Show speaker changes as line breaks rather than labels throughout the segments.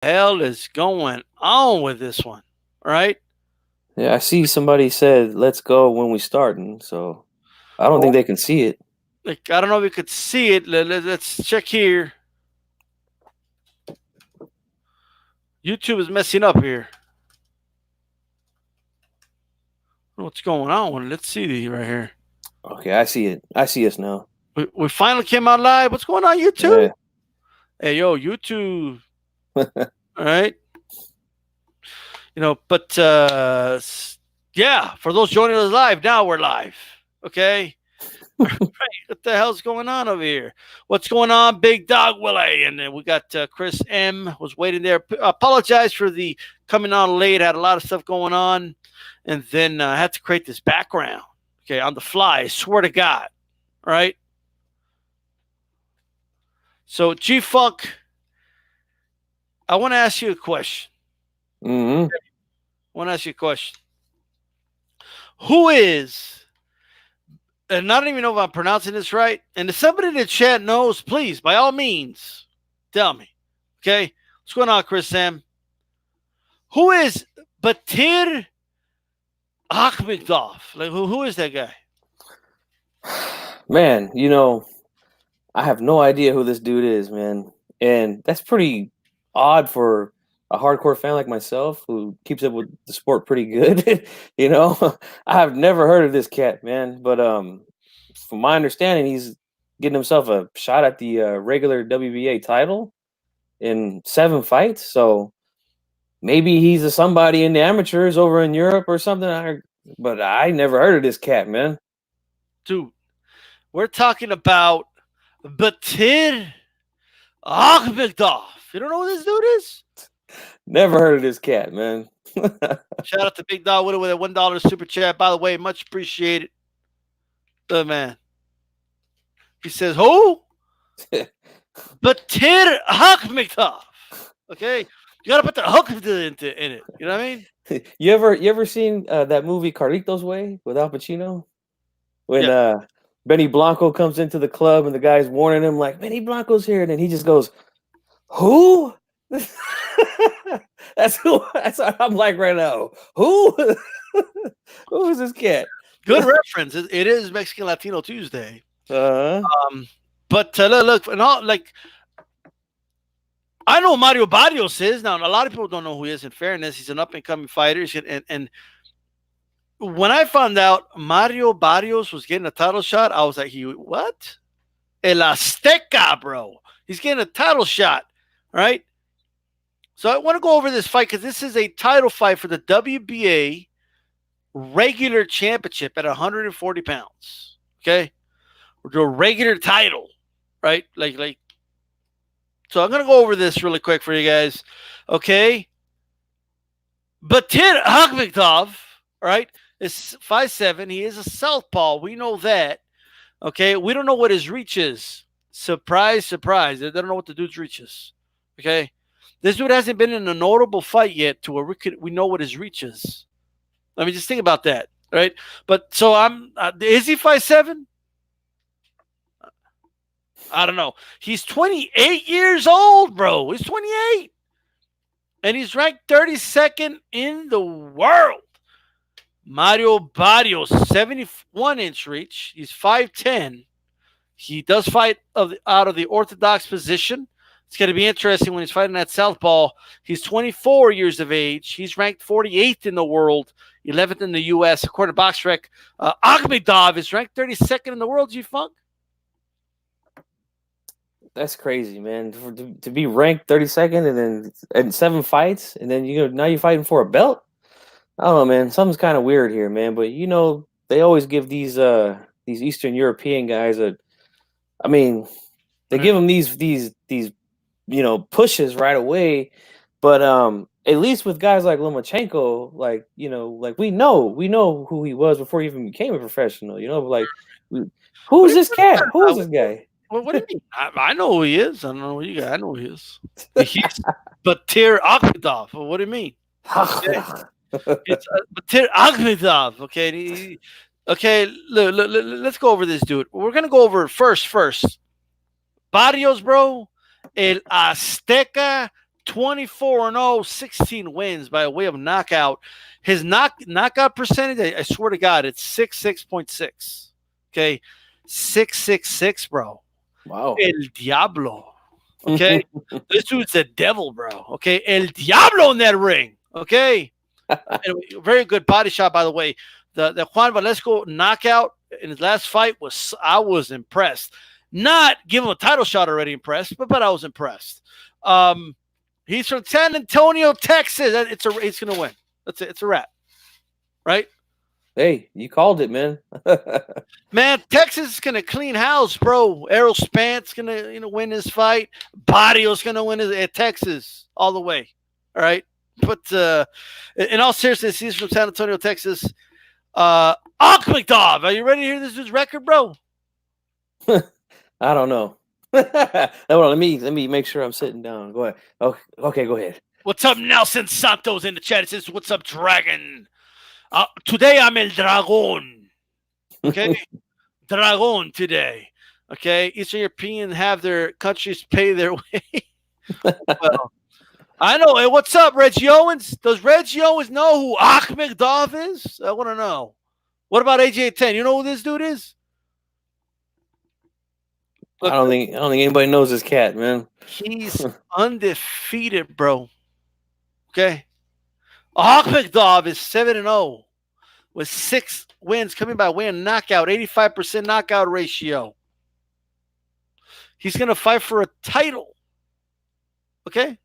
hell is going on with this one? Right?
Yeah, I see somebody said, "Let's go when we starting." So I don't think
Well,
they can see it.
like I don't know if you could see it. Let's check here. YouTube is messing up here. What's going on? Let's see the right here.
Okay, I see it. I see us now.
We finally came out live. What's going on, YouTube?
Yeah.
Hey, yo, YouTube. All right. But yeah, for those joining us live, now we're live. Okay. All right. What the hell's going on over here? What's going on, Big Dog Willie? And then we got Chris M was waiting there. Apologize for the coming on late. Had a lot of stuff going on, and then I had to create this background. Okay, on the fly. I swear to God. All right. So G Funk, I want to ask you a question.
Mm-hmm.
I want to ask you a question. Who is, and I don't even know if I'm pronouncing this right, and if somebody in the chat knows, please, by all means, tell me. Okay? What's going on, Chris Sam? Who is Batir Akhmedov? Like, who is that guy?
Man, I have no idea who this dude is, man. And that's pretty odd for a hardcore fan like myself who keeps up with the sport pretty good. I have never heard of this cat, man. But from my understanding, he's getting himself a shot at the regular WBA title in 7 fights. So maybe he's a somebody in the amateurs over in Europe or something. But I never heard of this cat, man.
Dude, we're talking about Batir Akhmedov. You don't know who this dude is?
Never heard of this cat, man.
Shout out to Big Dog Widow with a $1 super chat. By the way, much appreciated. The man. He says, who? Batir Akhmedov. Okay? You gotta put the hook into in it. You know what I mean?
You ever seen that movie Carlitos Way with Al Pacino? When
Yeah.
Benny Blanco comes into the club and the guy's warning him like Benny Blanco's here, and then he just goes, "Who?" That's what I'm like right now. Who? Who is this cat?
Good reference. It is Mexican Latino Tuesday.
Uh-huh.
But look, and all like I know Mario Barrios is now. A lot of people don't know who he is. In fairness, he's an up and coming fighter. And when I found out Mario Barrios was getting a title shot, I was like, what? El Azteca, bro. He's getting a title shot, right? So I want to go over this fight because this is a title fight for the WBA regular championship at 140 pounds. Okay, the regular title, right? Like. So I'm gonna go over this really quick for you guys. Okay, Batir Akhmedov, right, is 5'7". He is a southpaw. We know that. Okay, we don't know what his reach is. Surprise, surprise. They don't know what the dude's reach is. Okay, this dude hasn't been in a notable fight yet to where we know what his reach is. I mean, just think about that, right? But so is he 5'7"? I don't know. He's 28 years old, bro. He's 28. And he's ranked 32nd in the world. Mario Barrios, 71-inch reach. He's 5'10". He does fight out of the orthodox position. It's going to be interesting when he's fighting that southpaw. He's 24 years of age. He's ranked 48th in the world, 11th in the U.S. According to BoxRec, Akhmedov is ranked 32nd in the world, G-Funk.
That's crazy, man. To be ranked 32nd and then in 7 fights, and then now you're fighting for a belt. I don't know, man. Something's kind of weird here, man. But they always give these Eastern European guys they give them these pushes right away. But at least with guys like Lomachenko, like we know who he was before he even became a professional. Who's this cat? Who's this guy?
What do you mean? I know who he is. I don't know who you got. I know who he is. He's Batir Akhmedov. What do you mean? Okay. It's Batir Akhmedov. Okay. Okay. Let's go over this dude. We're gonna go over first. Barrios, bro. El Azteca 24-0, 16 wins by way of knockout. His knockout percentage, I swear to God, it's 66.6. Okay, 666, bro.
Wow.
El Diablo. Okay, this dude's a devil, bro. Okay, El Diablo in that ring. Okay, anyway, very good body shot, by the way. The Juan Valesco knockout in his last fight I was impressed. Not give him a title shot already impressed, but I was impressed. He's from San Antonio, Texas. It's gonna win. It's a wrap, right?
Hey, you called it, man.
Man, Texas is gonna clean house, bro. Errol Spence gonna win this fight. Barrios gonna win it at Texas all the way. All right, but in all seriousness, he's from San Antonio, Texas. Akhmedov, are you ready to hear this dude's record, bro?
I don't know. Hold on, let me make sure I'm sitting down. Go ahead. Okay, go ahead.
What's up, Nelson Santos in the chat? It says, "What's up, Dragon? Today I'm El Dragon." Okay, Dragon today. Okay, Eastern European have their countries pay their way. Well, I know. Hey, what's up, Reggie Owens? Does Reggie Owens know who Akhmedov is? I want to know. What about AJ10? You know who this dude is?
I don't think anybody knows this cat, man.
He's undefeated, bro. Okay. Akhmedov is 7-0 with 6 wins coming by way of knockout, 85% knockout ratio. He's going to fight for a title. Okay.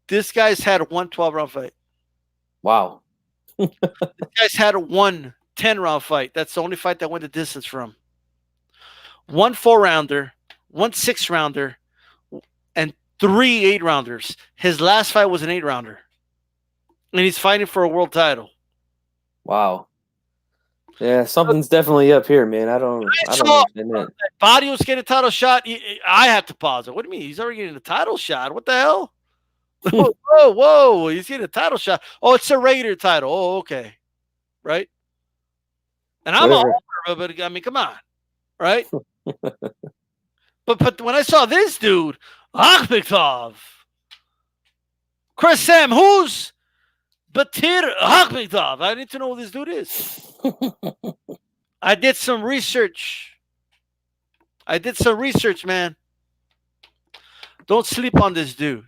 This guy's had one 12-round fight.
Wow.
This guy's had one 10-round fight. That's the only fight that went the distance for him. 1 4-rounder, 1 6-rounder, and 3 8-rounders. His last fight was an 8-rounder. And he's fighting for a world title.
Wow. Yeah, something's definitely up here, man. I don't understand that.
Barrios getting a title shot. I have to pause it. What do you mean? He's already getting a title shot. What the hell? Whoa. He's getting a title shot. Oh, it's a Raider title. Oh, okay. Right? And I'm
Whatever.
a homer, but I mean, come on. Right? But when I saw this dude, Akhmedov, Chris Sam, who's Batir Akhmedov? I need to know who this dude is. I did some research. Man. Don't sleep on this dude.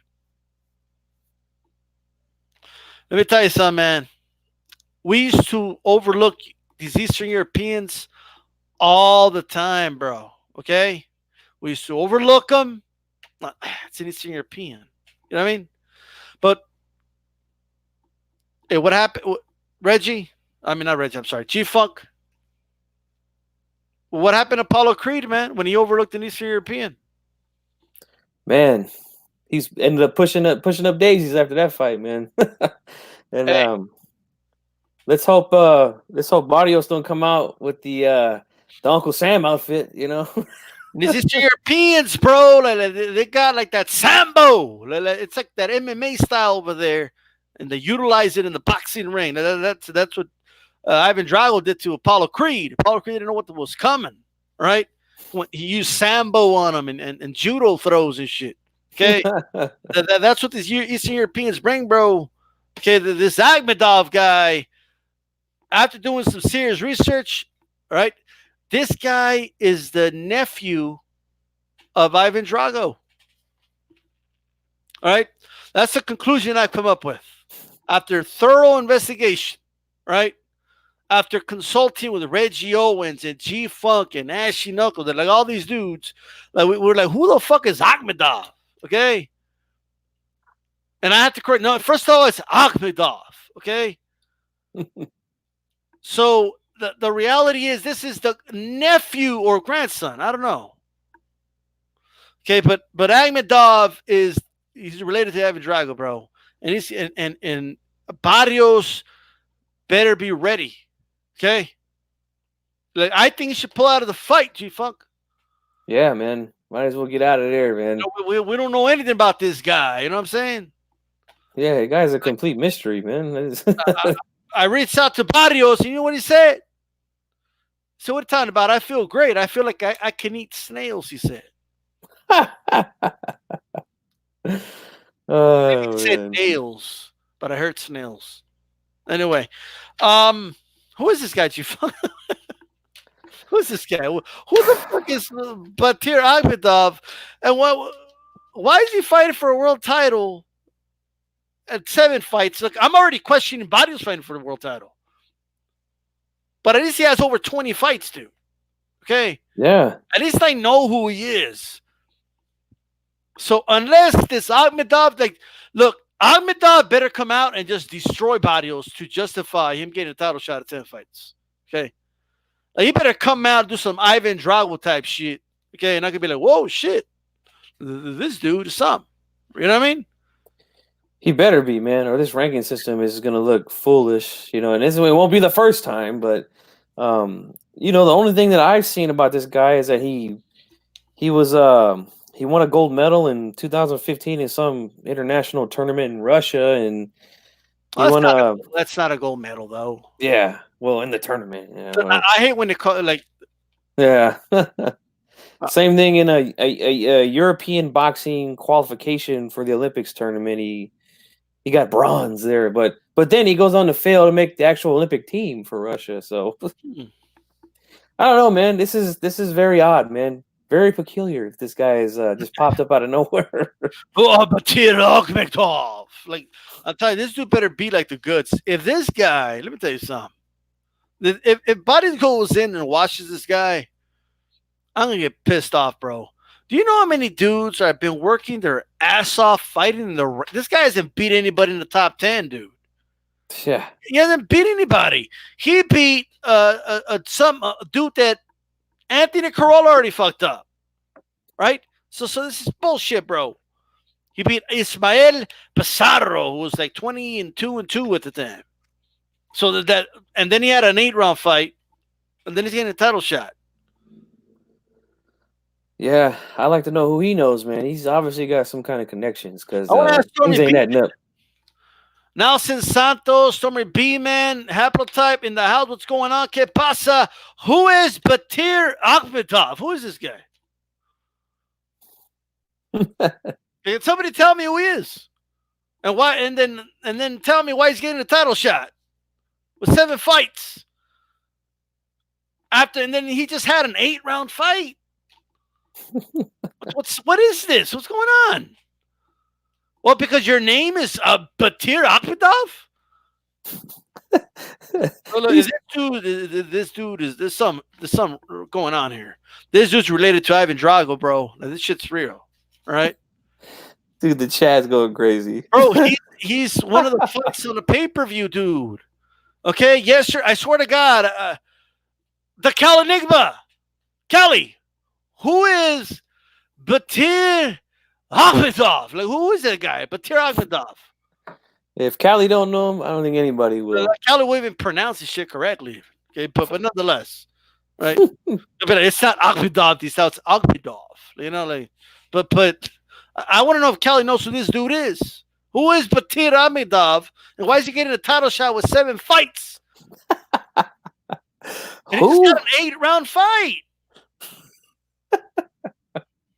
Let me tell you something, man. We used to overlook these Eastern Europeans all the time, bro. Okay? We used to overlook them. It's an Eastern European. You know what I mean? But hey, what happened? Reggie? I mean, not Reggie. I'm sorry. G-Funk. What happened to Apollo Creed, man, when he overlooked an Eastern European?
Man, he's ended up pushing up daisies after that fight, man. And
Hey.
let's hope Barrios don't come out with the Uncle Sam outfit, you know.
These Eastern Europeans, bro, they got like that sambo. It's like that MMA style over there, and they utilize it in the boxing ring. That's what Ivan Drago did to Apollo Creed. Apollo Creed didn't know what was coming, right? When he used sambo on him and judo throws and shit. Okay, that's what these Eastern Europeans bring, bro. Okay, this Akhmedov guy, after doing some serious research, right? This guy is the nephew of Ivan Drago. All right, that's the conclusion I come up with after thorough investigation, right? After consulting with Reggie Owens and G-Funk and Ashy Knuckles, and like all these dudes, like we're like, who the fuck is Akhmedov? Okay. And I have to correct. No, first of all, it's Akhmedov. Okay. So the reality is this is the nephew or grandson. I don't know. Okay, but Akhmedov he's related to Ivan Drago, bro. And he's and Barrios better be ready. Okay. Like I think he should pull out of the fight, G-Funk.
Yeah, man. Might as well get out of there, man.
We don't know anything about this guy. You know what I'm saying?
Yeah, the guy's a complete mystery, man.
I reached out to Barrios, and you know what he said? So what are you talking about? I feel great. I feel like I can eat snails, he said.
Oh
It said
man.
nails, but I heard snails. Anyway, um, who is this guy, Chief? Who's this guy? Who the fuck is Batir Akhmedov? And what? Why is he fighting for a world title at 7 fights? Look, I'm already questioning Barrios fighting for the world title, but at least he has over 20 fights, dude. Okay,
Yeah.
at least I know who he is. So unless this Akhmedov, like, look, Akhmedov better come out and just destroy Barrios to justify him getting a title shot at 10 fights. Okay, like, he better come out and do some Ivan Drago type shit. Okay, and I could be like, whoa, shit, this dude is something. You know what I mean?
He better be, man, or this ranking system is going to look foolish, you know. And it won't be the first time, but you know, the only thing that I've seen about this guy is that he was he won a gold medal in 2015 in some international tournament in Russia, and he
Well,
won a
that's not a gold medal though.
yeah, well, in the tournament, yeah,
So
well,
I hate when they call it like
yeah.
uh,
Same thing in a European boxing qualification for the Olympics tournament. He got bronze there, but then he goes on to fail to make the actual Olympic team for Russia. So I don't know, man. This is very odd, man. Very peculiar. This guy is just popped up out of nowhere.
Batir Akhmedov. Like, I'll tell you, this dude better be like the goods. If this guy, let me tell you something. If Body goes in and watches this guy, I'm gonna get pissed off, bro. Do you know how many dudes have been working their ass off fighting this guy hasn't beat anybody in the top 10, dude.
Yeah,
He hasn't beat anybody. He beat some dude that Anthony Corolla already fucked up, right? So this is bullshit, bro. He beat Ismael Pizarro, who was like 20-2 at the time. So that and then he had an 8-round fight, and then he's getting a title shot.
yeah. I like to know who he knows, man. He's obviously got some kind of connections because
I want to ask
things
Stormy
ain't
B.
adding up.
Nelson Santos, Stormy B, man, haplotype in the house. What's going on? Que pasa? Who is Batir Akhmedov? Who is this guy? Can somebody tell me who he is? And why? And then tell me why he's getting a title shot with 7 fights after, and then he just had an 8-round fight. What is this? What's going on? Well, because your name is Batir Akhmedov. So look, this dude is there's some going on here. This dude's related to Ivan Drago, bro. Now, this shit's real, all right?
Dude, the chat's going crazy.
Bro, he's one of the fucks on the pay-per-view, dude. Okay, yes, sir. I swear to God, the Cal Enigma, Cali, who is Batir Akhmedov? Like, who is that guy? Batir Akhmedov.
If Callie don't know him, I don't think anybody will.
Cali will even pronounce his shit correctly. Okay, but nonetheless, right? But it's not Akhmedov. It's Akhmedov. You know, like, but I want to know if Cali knows who this dude is. Who is Batir Akhmedov, and why is he getting a title shot with 7 fights? And he just got an 8-round fight.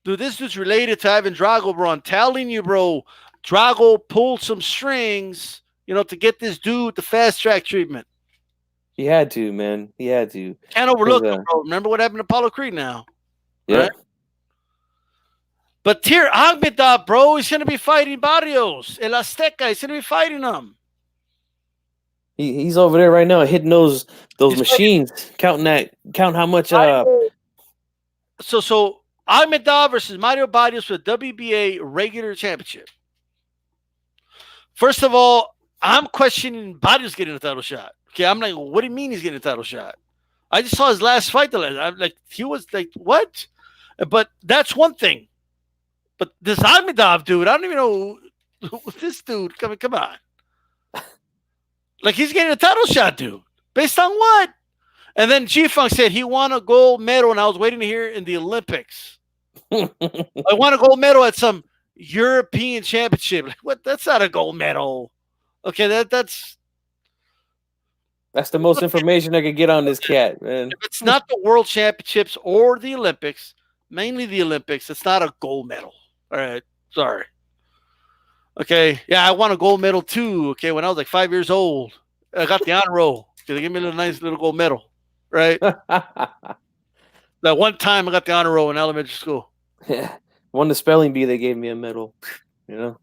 Dude, this dude's related to Ivan Drago, bro. I'm telling you, bro. Drago pulled some strings, you know, to get this dude the fast track treatment.
He had to, man. He had to.
Can't overlook him, bro. Remember what happened to Apollo Creed now?
Yeah.
Right? But Batir Akhmedov, bro, he's going to be fighting Barrios. El Azteca, he's going to be fighting him.
He's over there right now hitting those machines, counting how much.
So Akhmedov versus Mario Barrios for the WBA regular championship. First of all, I'm questioning Barrios getting a title shot. Okay, I'm like, what do you mean he's getting a title shot? I just saw his last fight. I'm like, he was like, what? But that's one thing. But this Akhmedov dude, I don't even know who this dude. Come on. Like, he's getting a title shot, dude. Based on what? And then G-Funk said he won a gold medal, and I was waiting to hear in the Olympics. I won a gold medal at some European championship. Like, what? That's not a gold medal. Okay, that's
the most information I could get on this cat, man.
If it's not the World Championships or the Olympics, mainly the Olympics. It's not a gold medal. All right, sorry. Okay, yeah, I won a gold medal too. Okay, when I was like 5 years old, I got the honor roll. Okay, they gave me a little nice little gold medal. Right, that one time I got the honor roll in elementary school.
Yeah. Won the spelling bee, they gave me a medal. You know,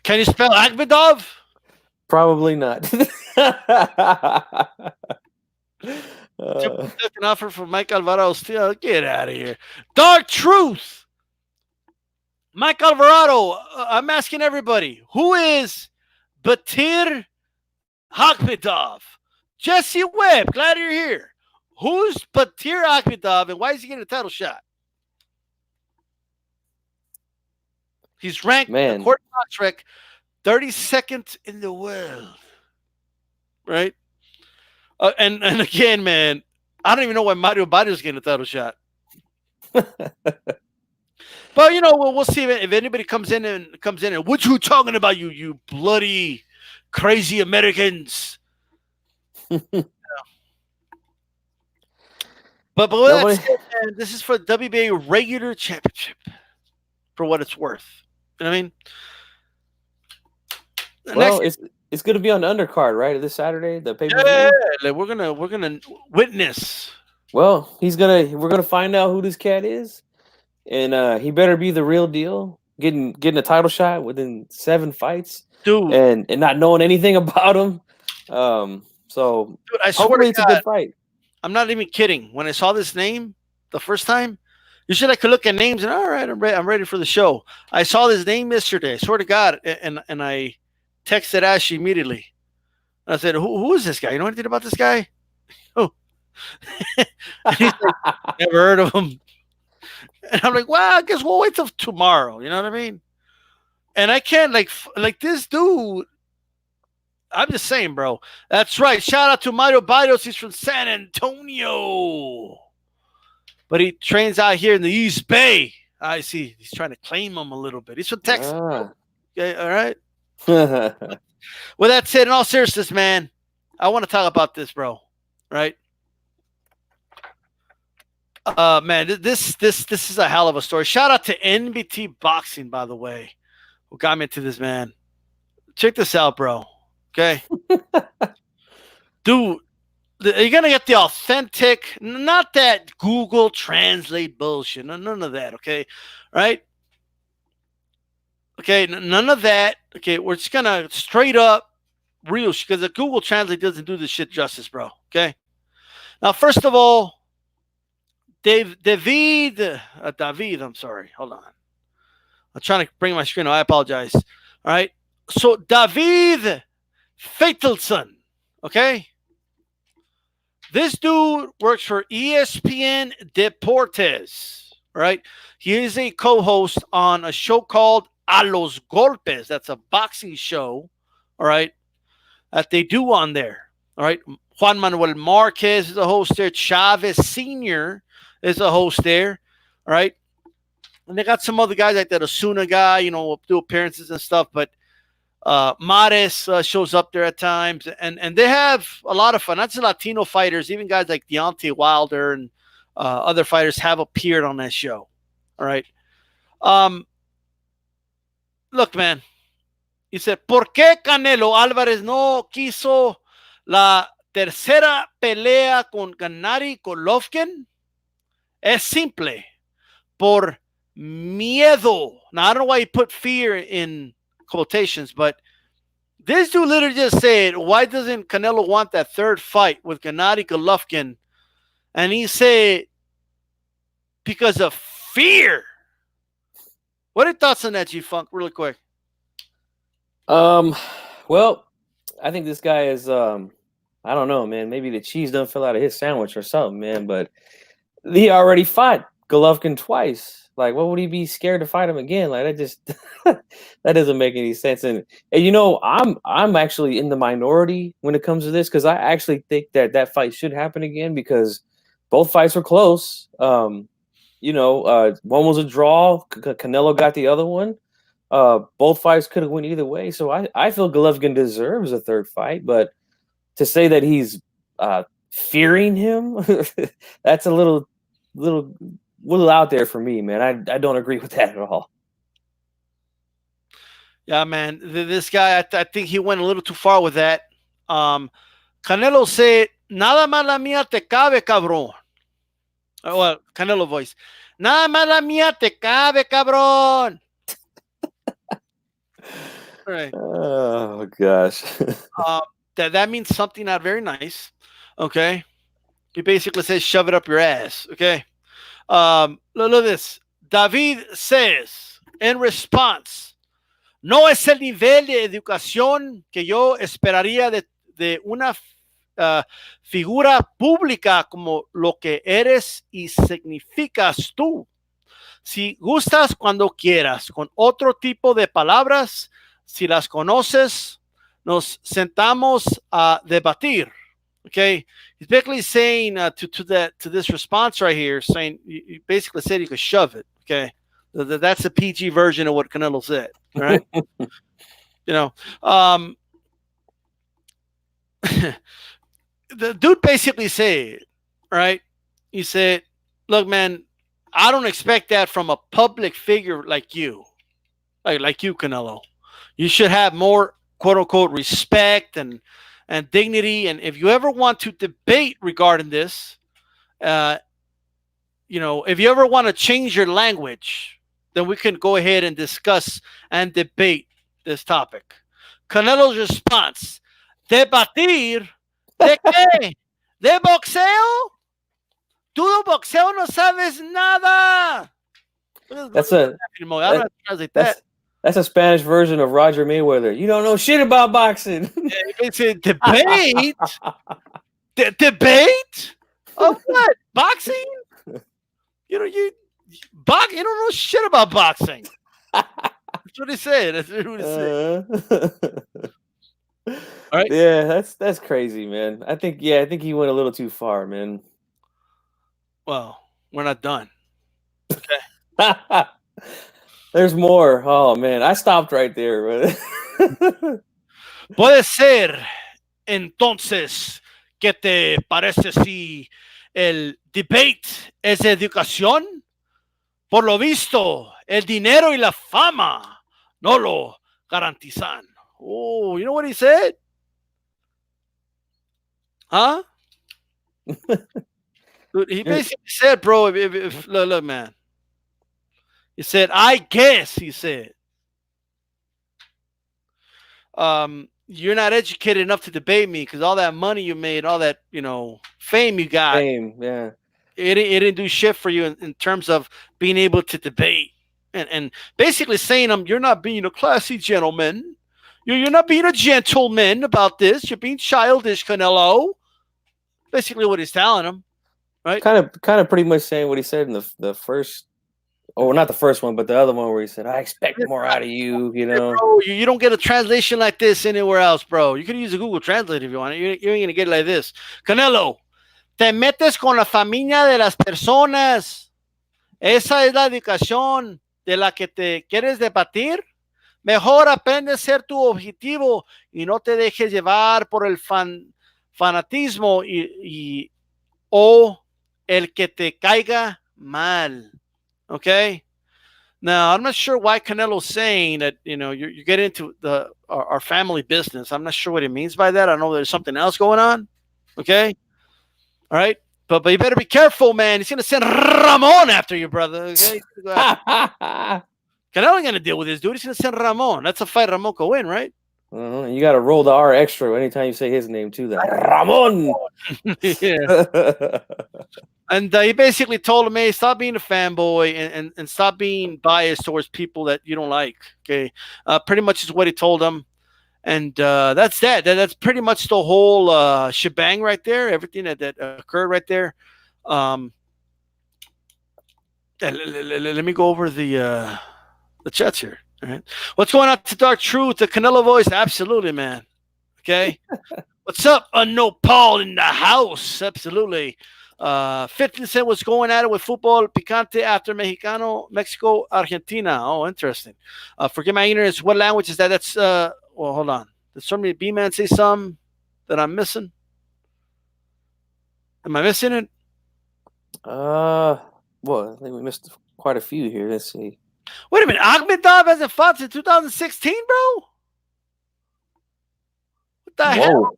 Can you spell Akhmedov?
probably not.
Took an offer from Mike Alvarado. Still, get out of here. Dark Truth. Mike Alvarado. I'm asking everybody, who is Batir Akhmedov? Jesse Webb, glad you're here. Who's Batir Akhmedov and why is he getting a title shot? He's ranked,
Man,
according to Trek, 32nd in the world. Right? And again, man, I don't even know why Mario Barrios is getting a title shot. But you know, we'll see if anybody comes in and what you talking about, you bloody crazy Americans. But
Nobody...
that's it, man. This is for the WBA regular championship, for what it's worth. You know what I mean?
Well, it's going to be on the undercard, right? This Saturday, the pay-per-view.
Yeah, like we're gonna witness.
Well, we're gonna find out who this cat is, and he better be the real deal. Getting a title shot within 7 fights,
dude,
and not knowing anything about him. So
dude, I swear
hopefully it's a good fight.
I'm not even kidding. When I saw this name the first time, usually I could look at names and all right, I'm ready for the show. I saw this name yesterday. I swear to God, and I texted Ashley immediately. I said, "Who is this guy? You know anything about this guy?" Oh, he's like, never heard of him. And I'm like, well, I guess we'll wait till tomorrow. You know what I mean? And I can't like this dude. I'm just saying, bro. That's right. Shout out to Mario Barrios. He's from San Antonio, but he trains out here in the East Bay. I see. He's trying to claim him a little bit. He's from Texas. Okay, all right. With that said, in all seriousness, man, I want to talk about this, bro. Right? Man, this is a hell of a story. Shout out to NBT Boxing, by the way, who got me into this, man. Check this out, bro. Okay, dude, you're gonna get the authentic, not that Google Translate bullshit. None of that. Okay, right? Okay, none of that. Okay, we're just gonna straight up real because the Google Translate doesn't do this shit justice, bro. Okay, now first of all, David, I'm sorry. Hold on. I'm trying to bring my screen up. I apologize. All right. So David Faitelson, okay? This dude works for ESPN Deportes, right? He is a co-host on a show called A Los Golpes. That's a boxing show, all right, that they do on there, all right? Juan Manuel Marquez is a host there. Chavez Sr. is a host there, all right? And they got some other guys like that Osuna guy, you know, will do appearances and stuff, but Mares shows up there at times, and they have a lot of fun. That's the Latino fighters, even guys like Deontay Wilder and other fighters have appeared on that show. All right. Look, man. He said, ¿Por qué Canelo Álvarez no quiso la tercera pelea con Gennady Golovkin? Es simple. Por miedo. Now, I don't know why he put fear in quotations, but this dude literally just said, why doesn't Canelo want that third fight with Gennady Golovkin? And he said, because of fear. What are your thoughts on that, G-Funk, really quick?
Well, I think this guy is, I don't know, man. Maybe the cheese don't fell out of his sandwich or something, man. But he already fought Golovkin twice. Like, what would he be scared to fight him again? Like, that just that doesn't make any sense. And you know, I'm actually in the minority when it comes to this because I actually think that fight should happen again because both fights were close. You know, one was a draw. Canelo got the other one. Both fights could have went either way. So I feel Golovkin deserves a third fight. But to say that he's fearing him, that's a little little out there for me, man. I don't agree with that at all.
Yeah, man. This guy, I think he went a little too far with that. Um, Canelo said, "Nada más la mía te cabe, cabrón." Well, Canelo voice. Nada más la mía te cabe, cabrón. All right.
Oh gosh.
Uh, that means something not very nice. Okay. He basically says, "Shove it up your ass." Okay. Look at this. David says in response, no es el nivel de educación que yo esperaría de una figura pública como lo que eres y significas tú. Si gustas cuando quieras, con otro tipo de palabras, si las conoces, nos sentamos a debatir. Okay, he's basically saying to this response right here, saying you basically said you could shove it. Okay, that's the PG version of what Canelo said. Right? You know, the dude basically said, right? He said, "Look, man, I don't expect that from a public figure like you, like you, Canelo. You should have more quote unquote respect and dignity. And if you ever want to debate regarding this, if you ever want to change your language, then we can go ahead and discuss and debate this topic." Canelo's response: "Debatir de qué? ¿De boxeo? Tú de boxeo no sabes nada."
That's a
I don't have to translate that.
That's a Spanish version of Roger Mayweather. You don't know shit about boxing.
It's a debate. Debate of what? Boxing? You don't know shit about boxing. That's what he said. That's what he said. All right.
Yeah, that's crazy, man. I think he went a little too far, man.
Well, we're not done. Okay.
There's more. Oh man, I stopped right there.
Puede ser entonces que te parece si el debate es educación. Por lo visto, el dinero y la fama no lo garantizan. Oh, you know what he said? Huh? Dude, he basically said, bro, look, man. He said, I guess, he said, you're not educated enough to debate me because all that money you made, all that, fame you got,
yeah.
It didn't do shit for you in terms of being able to debate. And basically saying, you're not being a classy gentleman. You're not being a gentleman about this. You're being childish, Canelo. Basically what he's telling him, right?
Kind of pretty much saying what he said in the first, or not the first one, but the other one where he said, I expect more out of you,
Bro, you don't get a translation like this anywhere else, bro. You can use a Google Translate if you want. You ain't going to get it like this. Canelo, te metes con la familia de las personas. Esa es la educación de la que te quieres debatir. Mejor aprende a ser tu objetivo y no te dejes llevar por el fanatismo o el que te caiga mal. Okay? Now, I'm not sure why Canelo's saying that, you get into our family business. I'm not sure what he means by that. I know there's something else going on. Okay? All right? But you better be careful, man. He's going to send Ramon after you, brother. Okay? Canelo ain't going to deal with this, dude. He's going to send Ramon. That's a fight Ramon could win, right?
You got to roll the R extra anytime you say his name, too. That Ramon!
Yeah. And he basically told him, hey, stop being a fanboy and stop being biased towards people that you don't like. Okay? Pretty much is what he told him. And that's that. That's pretty much the whole shebang right there. Everything that occurred right there. Let me go over the chats here. All right. What's going on to Dark Truth? The Canelo voice? Absolutely, man. Okay. What's up? No Paul in the house. Absolutely. 50 Cent was going at it with football picante after Mexico, Argentina. Oh, interesting. Forgive my ignorance. What language is that? That's well, hold on. Did somebody B-Man say something that I'm missing? Am I missing it?
Uh, well, I think we missed quite a few here. Let's see.
Wait a minute, Akhmedov hasn't fought since 2016, bro. What the hell?
Whoa!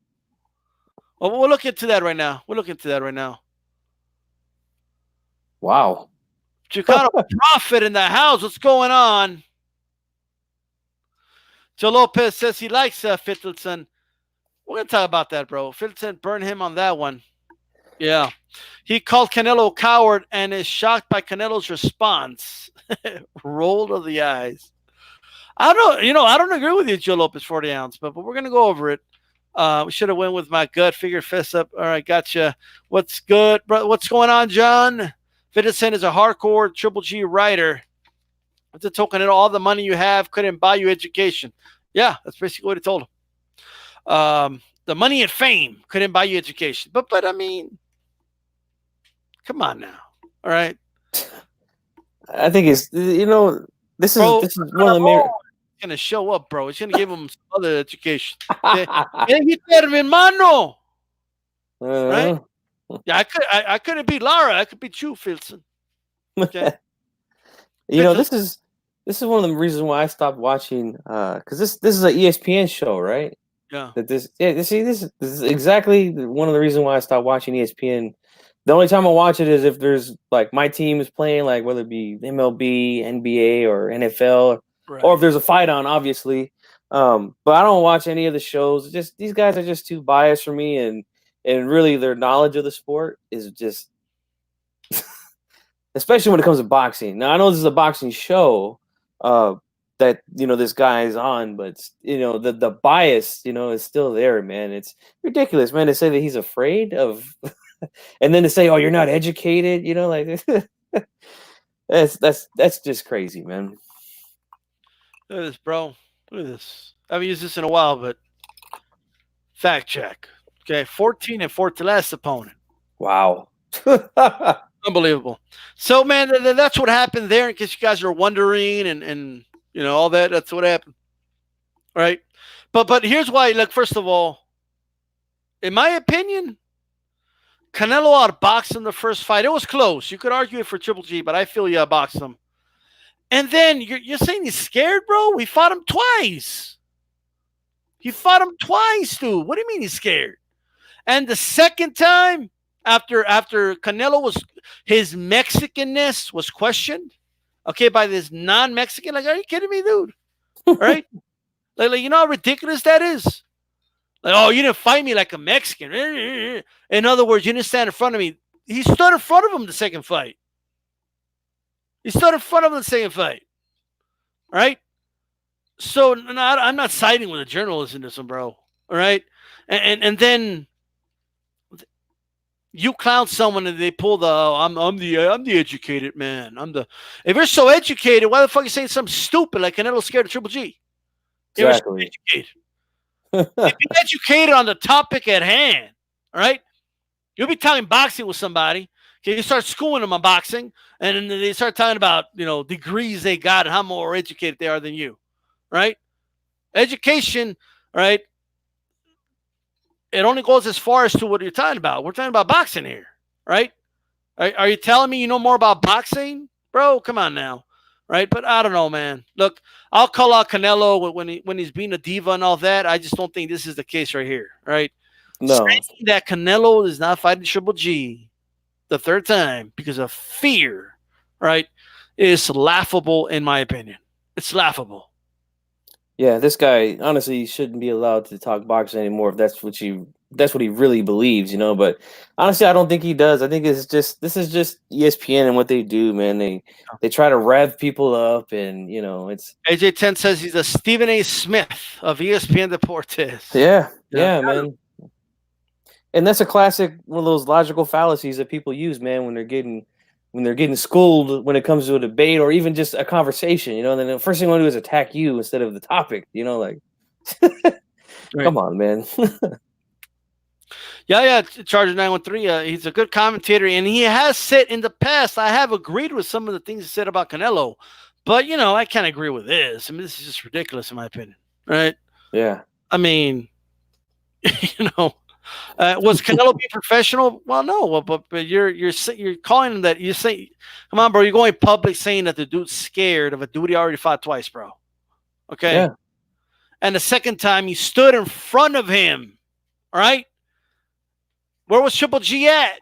Well, we'll look into that right now. We'll look into that right now.
Wow!
Chicano Prophet in the house. What's going on? Joe Lopez says he likes Fittleson. We're gonna talk about that, bro. Fittleson burned him on that one. Yeah, he called Canelo a coward and is shocked by Canelo's response. Roll of the eyes. I don't, I don't agree with you, Joe Lopez, 40 ounce, but we're gonna go over it. We should have went with my gut. Figure fist up. All right, gotcha. What's good, bro? What's going on, John? Fittleson is a hardcore Triple G writer. It's a token that all the money you have couldn't buy you education. Yeah, that's basically what he told him. The money and fame couldn't buy you education. But I mean, come on now. All right.
I think it's this
Bro,
is one of the main.
Going to show up, bro. It's going to give him some other education. Okay? Hermano. Right? Yeah, I couldn't be Lara. I could be you, Filson. Okay.
This is one of the reasons why I stopped watching because this is an ESPN show, right?
Yeah.
This is exactly one of the reasons why I stopped watching ESPN. The only time I watch it is if there's like my team is playing, like whether it be MLB, NBA, or NFL,
right.
or if there's a fight on, obviously. But I don't watch any of the shows. Just these guys are just too biased for me, and really their knowledge of the sport is just, especially when it comes to boxing. Now I know this is a boxing show that this guy is on, but the bias is still there, man. It's ridiculous, man, to say that he's afraid of. And then to say, "Oh, you're not educated," like that's just crazy, man.
Look at this, bro. Look at this. I haven't used this in a while, but fact check. Okay, 14-4 to last opponent.
Wow,
unbelievable. So, man, that's what happened there. In case you guys are wondering, and all that. That's what happened, right? But here's why. Look, first of all, in my opinion, Canelo outboxed him the first fight. It was close. You could argue it for Triple G, but I feel you outboxed him. And then you're saying he's scared, bro? We fought him twice. He fought him twice, dude. What do you mean he's scared? And the second time, after Canelo his Mexicanness was questioned, okay, by this non-Mexican, like, are you kidding me, dude? Right? like, you know how ridiculous that is? Like, oh, you didn't fight me like a Mexican. In other words, you didn't stand in front of me. He stood in front of him the second fight. Right? So I'm not siding with the journalists in this one, bro. All right? And then you clown someone and they pull the I'm the educated man. If you're so educated, why the fuck are you saying something stupid like Canelo scared of Triple G?
exactly.
If you're educated on the topic at hand, all right, you'll be talking boxing with somebody. Okay, you start schooling them on boxing, and then they start talking about degrees they got and how more educated they are than you, right? Education, right? It only goes as far as to what you're talking about. We're talking about boxing here, right? Are you telling me you know more about boxing, bro? Come on now, right? But I don't know, man. Look, I'll call out Canelo when he's being a diva and all that. I just don't think this is the case right here, right?
No,
saying that Canelo is not fighting Triple G the third time because of fear, right, is laughable in my opinion. It's laughable.
Yeah, this guy honestly shouldn't be allowed to talk boxing anymore if that's what he really believes, But honestly, I don't think he does. I think this is just ESPN and what they do, man. They try to rev people up, and it's
AJ10 says he's a Stephen A. Smith of ESPN Deportes.
Yeah, man. And that's a classic one of those logical fallacies that people use, man, when they're getting schooled when it comes to a debate or even just a conversation, and then the first thing they want to do is attack you instead of the topic, like come on, man.
Yeah, Charger 913. He's a good commentator, and he has said in the past, I have agreed with some of the things he said about Canelo, but I can't agree with this. I mean, this is just ridiculous in my opinion, right?
Yeah.
I mean, Was Canelo be professional? Well, no. Well, but you're calling him that. You say, come on, bro. You're going public saying that the dude's scared of a dude he already fought twice, bro. Okay.
Yeah.
And the second time he stood in front of him. All right. Where was Triple G at?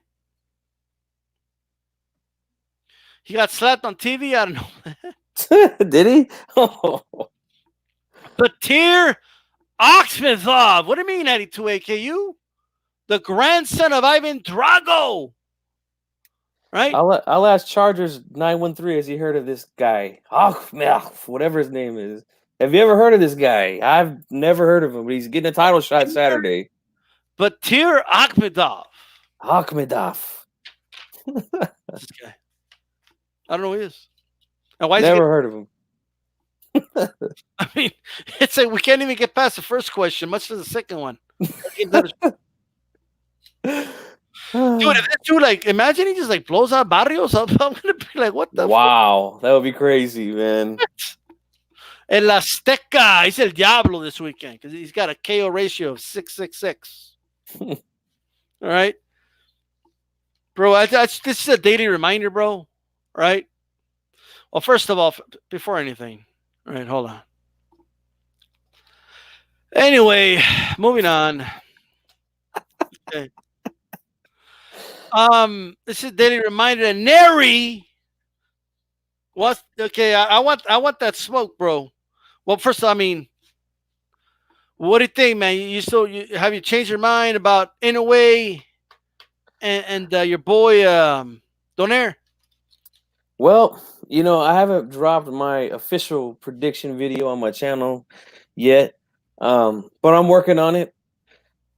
He got slapped on TV. I don't know.
Did he? Oh.
Batir Oxmithov. What do you mean, 92 AKU? The grandson of Ivan Drago. Right?
I'll ask Chargers 913 has he heard of this guy? Whatever his name is. Have you ever heard of this guy? I've never heard of him, but he's getting a title shot Saturday.
Batir Akhmedov. This guy. I don't know who he is. And why
Never heard of him.
I mean, it's like we can't even get past the first question, much to the second one. Dude, if this dude, like, imagine he just like blows out Barrios up, I'm gonna be like, what the
fuck? That would be crazy, man.
El Azteca, he's El Diablo this weekend because he's got a KO ratio of 666. All right, bro. This is a daily reminder, bro. All right. Well, first of all, before anything, all right, hold on. Anyway, moving on. Okay. This is a daily reminder that Nery was okay. I want that smoke, bro. Well, first, I mean, what do you think, man? Have you changed your mind about Inoue and your boy Donaire?
Well, I haven't dropped my official prediction video on my channel yet, but I'm working on it,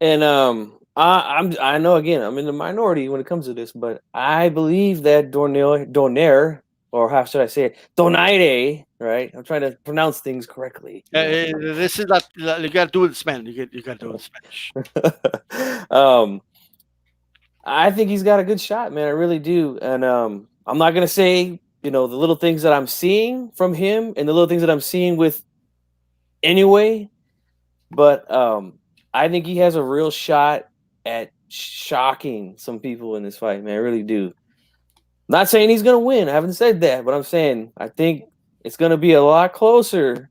and I know, again, I'm in the minority when it comes to this, but I believe that Donaire, or how should I say it, Donaire, right? I'm trying to pronounce things correctly.
This is not, you got to do it in Spanish. You got to do it in Spanish.
I think he's got a good shot, man. I really do, and I'm not gonna say the little things that I'm seeing from him and the little things that I'm seeing with Inoue, but I think he has a real shot at shocking some people in this fight, man. I really do. Not saying he's gonna win. I haven't said that, but I'm saying I think it's gonna be a lot closer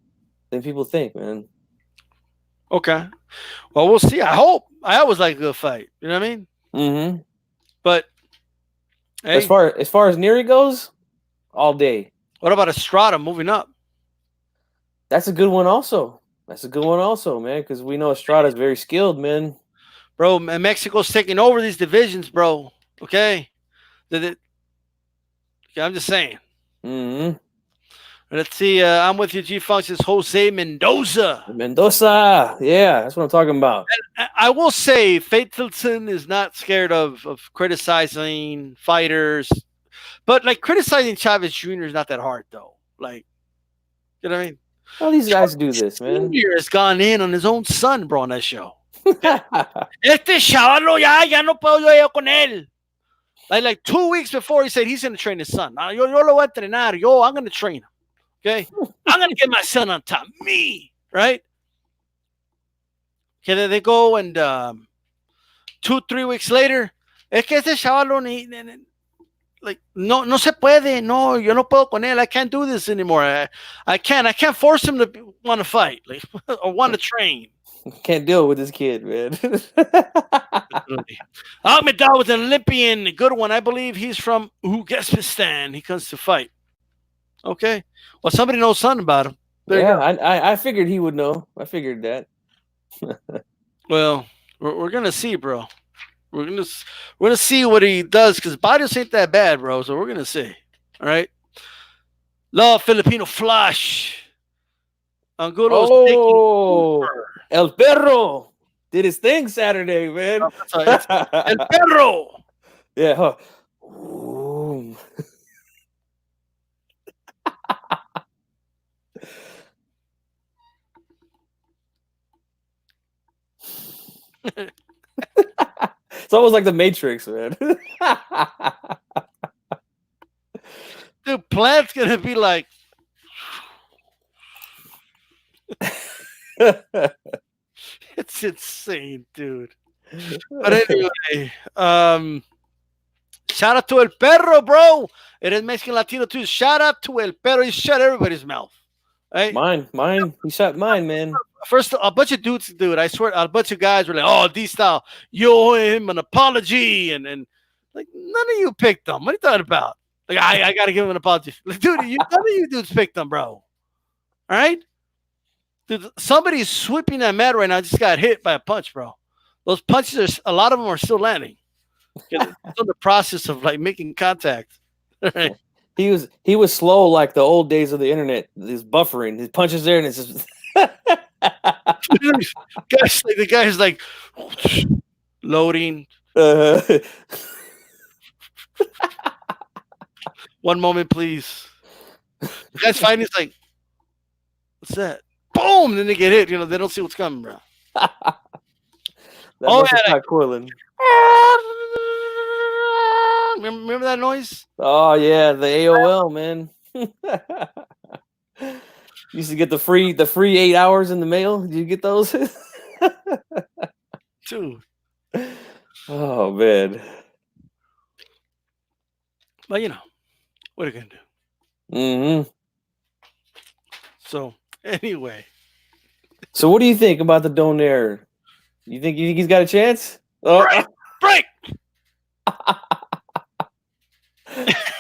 than people think, man.
Okay. Well, we'll see. I hope. I always like a good fight. You know what I mean?
Mm-hmm.
But hey,
as far as Nery goes, all day.
What about Estrada moving up?
That's a good one also. Man, because we know Estrada's very skilled, man.
Bro, Mexico's taking over these divisions, bro. Okay? I'm just saying.
Mm-hmm.
Let's see. I'm with you, G-Funks. It's Jose Mendoza.
Yeah, that's what I'm talking about.
And I will say, Faitelson is not scared of criticizing fighters. But, like, criticizing Chavez Jr. is not that hard, though. Like, you know what I mean?
Well, these guys do this, man.
Jr. has gone in on his own son, bro, on that show. Este chavalo ya no puedo yo con él. Like 2 weeks before, he said he's going to train his son. Yo lo voy a entrenar. I'm going to train him. Okay? I'm going to get my son on top. Me. Right? Okay, then they go and 2-3 weeks later, es que este chavalo like, no se puede. No, yo no puedo con él. I can't do this anymore. I can't force him to want to fight, like, or want to train.
Can't deal with this kid, man.
Akhmedov was an Olympian, a good one. I believe he's from Uzbekistan. He comes to fight. Okay. Well, somebody knows something about him.
I figured he would know. I figured that.
Well, we're gonna see, bro. We're gonna see what he does, because Barrios ain't that bad, bro. So we're gonna see. All right. Love Filipino Flush.
Angulo's El Perro did his thing Saturday, man.
El Perro.
Yeah. Huh. It's almost like the Matrix, man.
Dude, Plant's gonna be like. It's insane, dude. But anyway, shout out to El Perro, bro. It is Mexican Latino too. Shout out to El Perro. He shut everybody's mouth. Right?
Mine. He shot mine, man.
First, a bunch of dudes, dude. I swear, a bunch of guys were like, "Oh, D-Style, you owe him an apology," and like none of you picked them. What are you talking about? Like, I gotta give him an apology. Like, dude, none of you dudes picked them, bro. All right, dude. Somebody's sweeping that mat right now. Just got hit by a punch, bro. Those punches a lot of them are still landing. It's in the process of like making contact. Right?
He was slow like the old days of the internet. He's buffering. His punches there, and it's just.
The guy's like loading. One moment, please. The guy's fighting. He's like, "What's that?" Boom! Then they get hit. You know, they don't see what's coming, bro.
Yeah, coiling.
Remember that noise?
Oh yeah, the AOL, man. Used to get the free 8 hours in the mail. Did you get those?
Dude.
Oh man.
But you know, what are you gonna do?
Mm-hmm.
So anyway.
So what do you think about the Donaire? You think he's got a chance? Oh.
Break.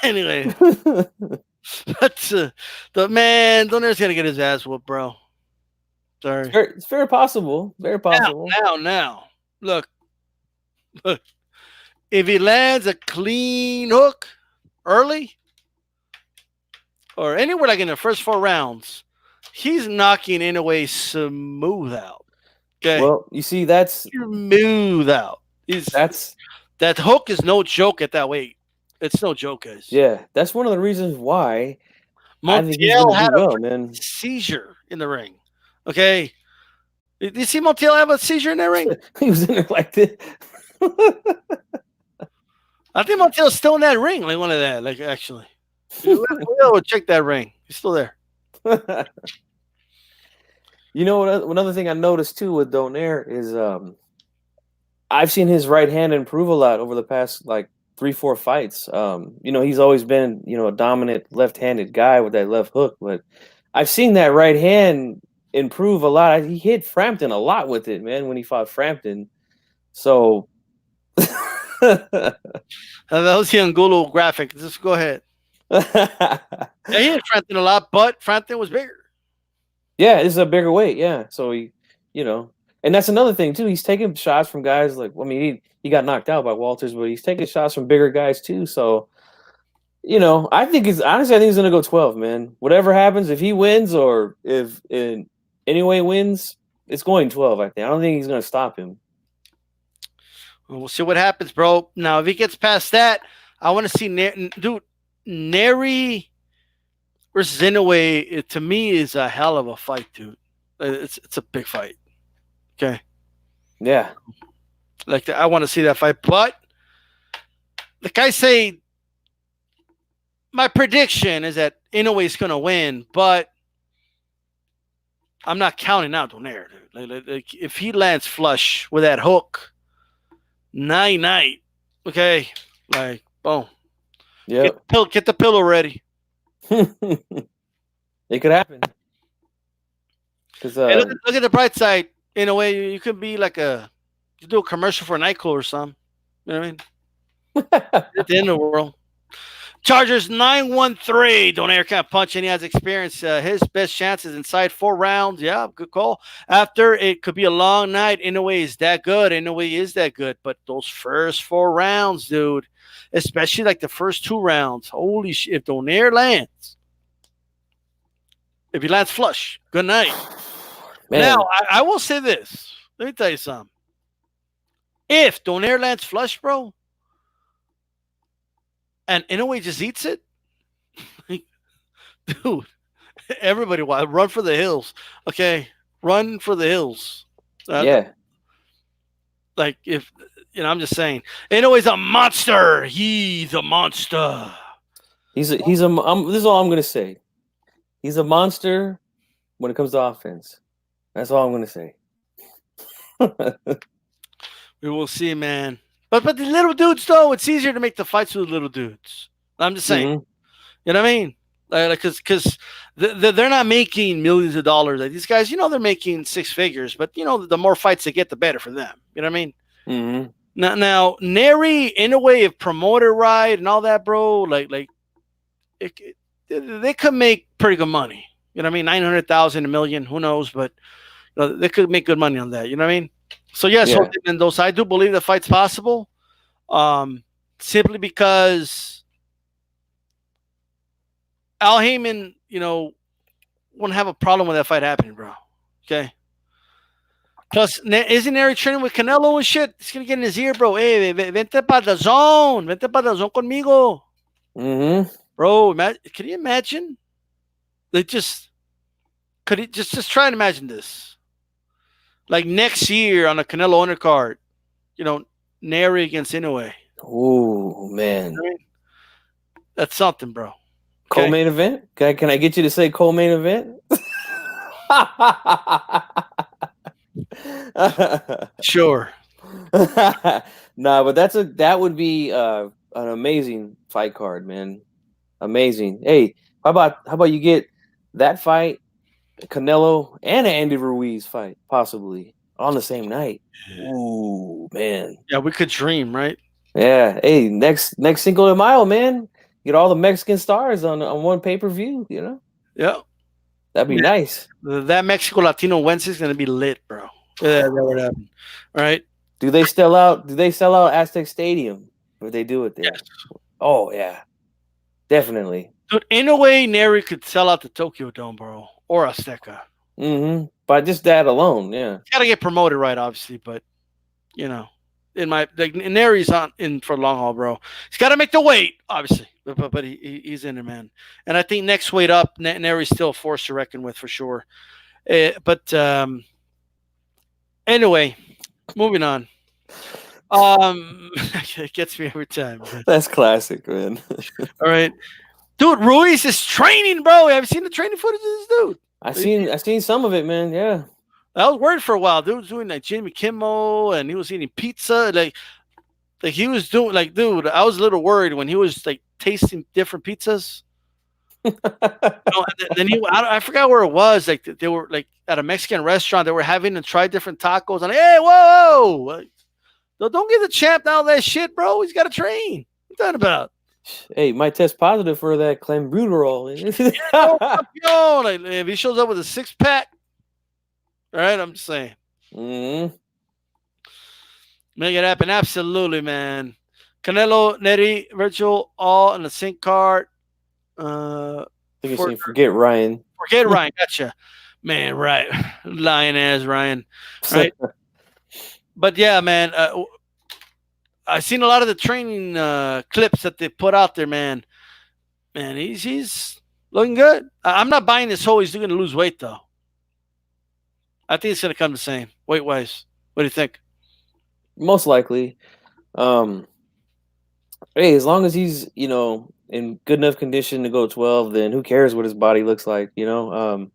Anyway. That's the man. Donaire's gonna get his ass whooped, bro. Sorry.
It's very possible. Very possible.
Now. Look. If he lands a clean hook early, or anywhere like in the first 4 rounds, he's knocking Inoue smooth out. Okay.
Well, you see, that's
smooth out. That hook is no joke at that weight. It's no joke, guys.
Yeah, that's one of the reasons why
Montiel had a seizure in the ring. Okay. Did you see Montiel have a seizure in that ring?
He was in there like this.
I think Montiel's still in that ring. Like one of that. Like actually. We'll check that ring. He's still there.
You know what? Another thing I noticed too with Donaire is I've seen his right hand improve a lot over the past like 3-4 fights. You know, he's always been, you know, a dominant left-handed guy with that left hook, but I've seen that right hand improve a lot. He hit Frampton a lot with it, man, when he fought Frampton. So
that was the Angulo graphic. Just go ahead. Yeah, he hit Frampton a lot, but Frampton was bigger.
Yeah, this is a bigger weight. Yeah, so he, you know, and that's another thing too. He's taking shots from guys like, I mean, he got knocked out by Walters, but he's taking shots from bigger guys too. So, you know, I think he's gonna go 12, man. Whatever happens, if he wins or if Inoue wins, it's going 12. I think. I don't think he's gonna stop him.
Well, we'll see what happens, bro. Now, if he gets past that, I want to see Nery versus Inoue. It, to me, is a hell of a fight, dude. It's a big fight. Okay.
Yeah.
Like I want to see that fight, but like I say, my prediction is that Inoue is gonna win, but I'm not counting out Donaire, dude. Like, if he lands flush with that hook, night, okay, like boom.
Yeah.
Get the pillow ready.
It could happen.
Hey, look at the bright side. In a way, you could be like you do a commercial for NyQuil or something. You know what I mean? At the end of the world. Chargers 913. Donaire can't punch and he has experience. His best chances inside 4 rounds. Yeah, good call. After it could be a long night. Inoue is that good. Inoue is that good. But those first 4 rounds, dude, especially like the first 2 rounds, holy shit. If Donaire lands, if he lands flush, good night. Man. Now, I will say this. Let me tell you something. If Donaire lands flush, bro, and Inoue just eats it, dude, everybody run for the hills. Okay? Run for the hills.
Yeah.
Like, if, you know, I'm just saying. Inoue's a monster. He's a monster.
This is all I'm going to say. He's a monster when it comes to offense. That's all I'm going to say.
We We will see, man. But the little dudes, though, it's easier to make the fights with the little dudes. I'm just saying.
Mm-hmm.
You know what I mean? Because they're not making millions of dollars. Like these guys, they're making six figures. But the more fights they get, the better for them. You know what I mean?
Mm-hmm.
Now, Nery, in a way, if promoter right and all that, bro, they could make pretty good money. You know what I mean? 900,000, a million, who knows? But they could make good money on that. You know what I mean? So yes,
Yeah.
Mendoza, I do believe the fight's possible. Simply because Al Heyman, wouldn't have a problem with that fight happening, bro. Okay. Plus, isn't Nery training with Canelo and shit? He's gonna get in his ear, bro. Hey, vente para the zone. Vente para the zone conmigo.
Mm-hmm.
Bro, can you imagine? Just try and imagine this. Like next year on a Canelo undercard, Nery against Inoue.
Oh man,
that's something, bro.
Okay. Co-main event? Can I get you to say co-main event?
Sure.
Nah, but that would be an amazing fight card, man. Amazing. Hey, how about you get that fight, Canelo and an Andy Ruiz fight, possibly on the same night? Ooh, man.
Yeah, we could dream, right?
Yeah. Hey, next Cinco de Mayo, man. Get all the Mexican stars on one pay-per-view,
Yeah.
That'd be nice.
That Mexico Latino Wednesday is gonna be lit, bro. Yeah, that would happen. All right.
Do they sell out Aztec Stadium if they do it there?
Yes.
Oh yeah. Definitely.
Dude, in a way, Nery could sell out the Tokyo Dome, bro. Or Azteca.
Mm-hmm. But just that alone, yeah.
It's gotta get promoted right, obviously, but Nery's not in for long haul, bro. He's got to make the weight, obviously, but he's in there, man. And I think next weight up, Nery's still a force to reckon with for sure. But anyway, moving on. It gets me every time.
That's classic, man.
All right, dude. Ruiz is training, bro. Have you seen the training footage of this dude?
I seen some of it, man. Yeah.
I was worried for a while. Dude was doing like Jimmy Kimmel, and he was eating pizza. Like he was doing dude. I was a little worried when he was like tasting different pizzas. And then I forgot where it was. Like they were like at a Mexican restaurant. They were having to try different tacos. And hey, whoa! Don't give the champ all that shit, bro. He's got to train. What you talking about?
Hey, might test positive for that clenbuterol.
Like, if he shows up with a 6-pack. All right, I'm just saying.
Mm-hmm.
Make it happen. Absolutely, man. Canelo, Nery, Virgil, all in the sync card.
I think you're saying forget Ryan.
Forget Ryan. Gotcha. Man, right. Lying ass Ryan. Right. But yeah, man. I've seen a lot of the training clips that they put out there, man. Man, he's looking good. I'm not buying this whole he's going to lose weight, though. I think it's going to come the same weight-wise. What do you think?
Most likely. Hey, as long as he's, in good enough condition to go 12, then who cares what his body looks like, Hey,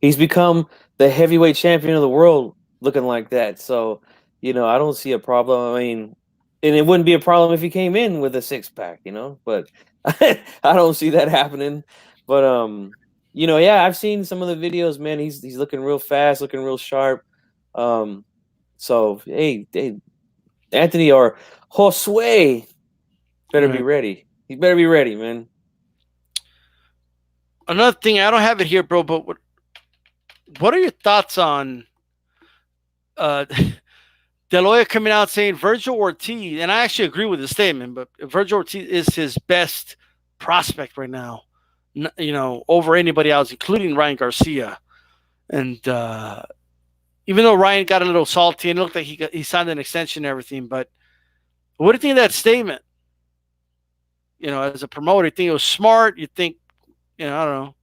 he's become the heavyweight champion of the world looking like that. So, I don't see a problem. I mean, and it wouldn't be a problem if he came in with a 6-pack, but I don't see that happening. But yeah, I've seen some of the videos, man. He's looking real fast, looking real sharp. So hey, Anthony or Josue better be ready. He better be ready, man.
Another thing, I don't have it here, bro, but what are your thoughts on De La Hoya coming out saying Virgil Ortiz, and I actually agree with the statement, but Virgil Ortiz is his best prospect right now, over anybody else, including Ryan Garcia. And even though Ryan got a little salty and it looked like he signed an extension and everything, but what do you think of that statement? As a promoter, you think it was smart? You think, I don't know,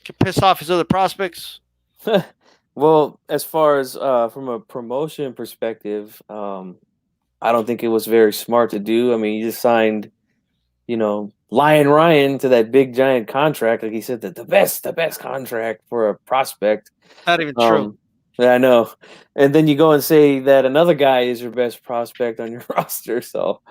could piss off his other prospects?
Well, as far as from a promotion perspective, I don't think it was very smart to do. I mean, you just signed, Lion Ryan to that big giant contract. Like he said, the best contract for a prospect.
Not even true.
I know. And then you go and say that another guy is your best prospect on your roster. So,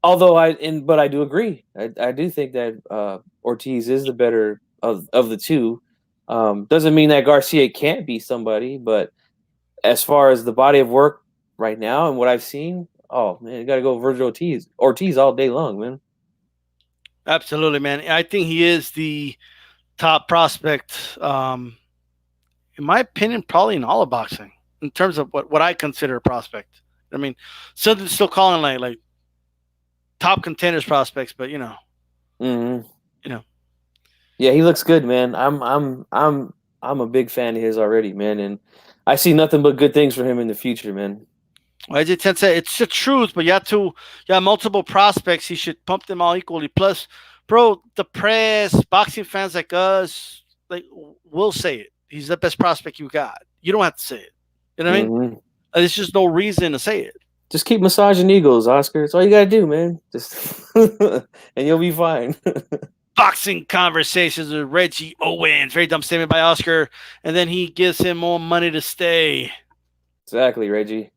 although but I do agree. I do think that Ortiz is the better of the two. Doesn't mean that Garcia can't be somebody, but as far as the body of work right now and what I've seen, oh man, you got to go Virgil Ortiz. Ortiz all day long, man.
Absolutely, man. I think he is the top prospect, in my opinion, probably in all of boxing in terms of what I consider a prospect. I mean, something's still calling like top contenders prospects, but
Mm-hmm.
you know.
Yeah, he looks good, man. I'm a big fan of his already, man, and I see nothing but good things for him in the future, man.
As you tend to say, it's the truth, but you have multiple prospects. You should pump them all equally. Plus, bro, the press, boxing fans like us, like will say it. He's the best prospect you got. You don't have to say it. You know what I mean?
Mm-hmm.
There's just no reason to say it.
Just keep massaging egos, Oscar. That's all you gotta do, man. Just and you'll be fine.
Boxing conversations with Reggie Owens. Very dumb statement by Oscar. And then he gives him more money to stay.
Exactly, Reggie.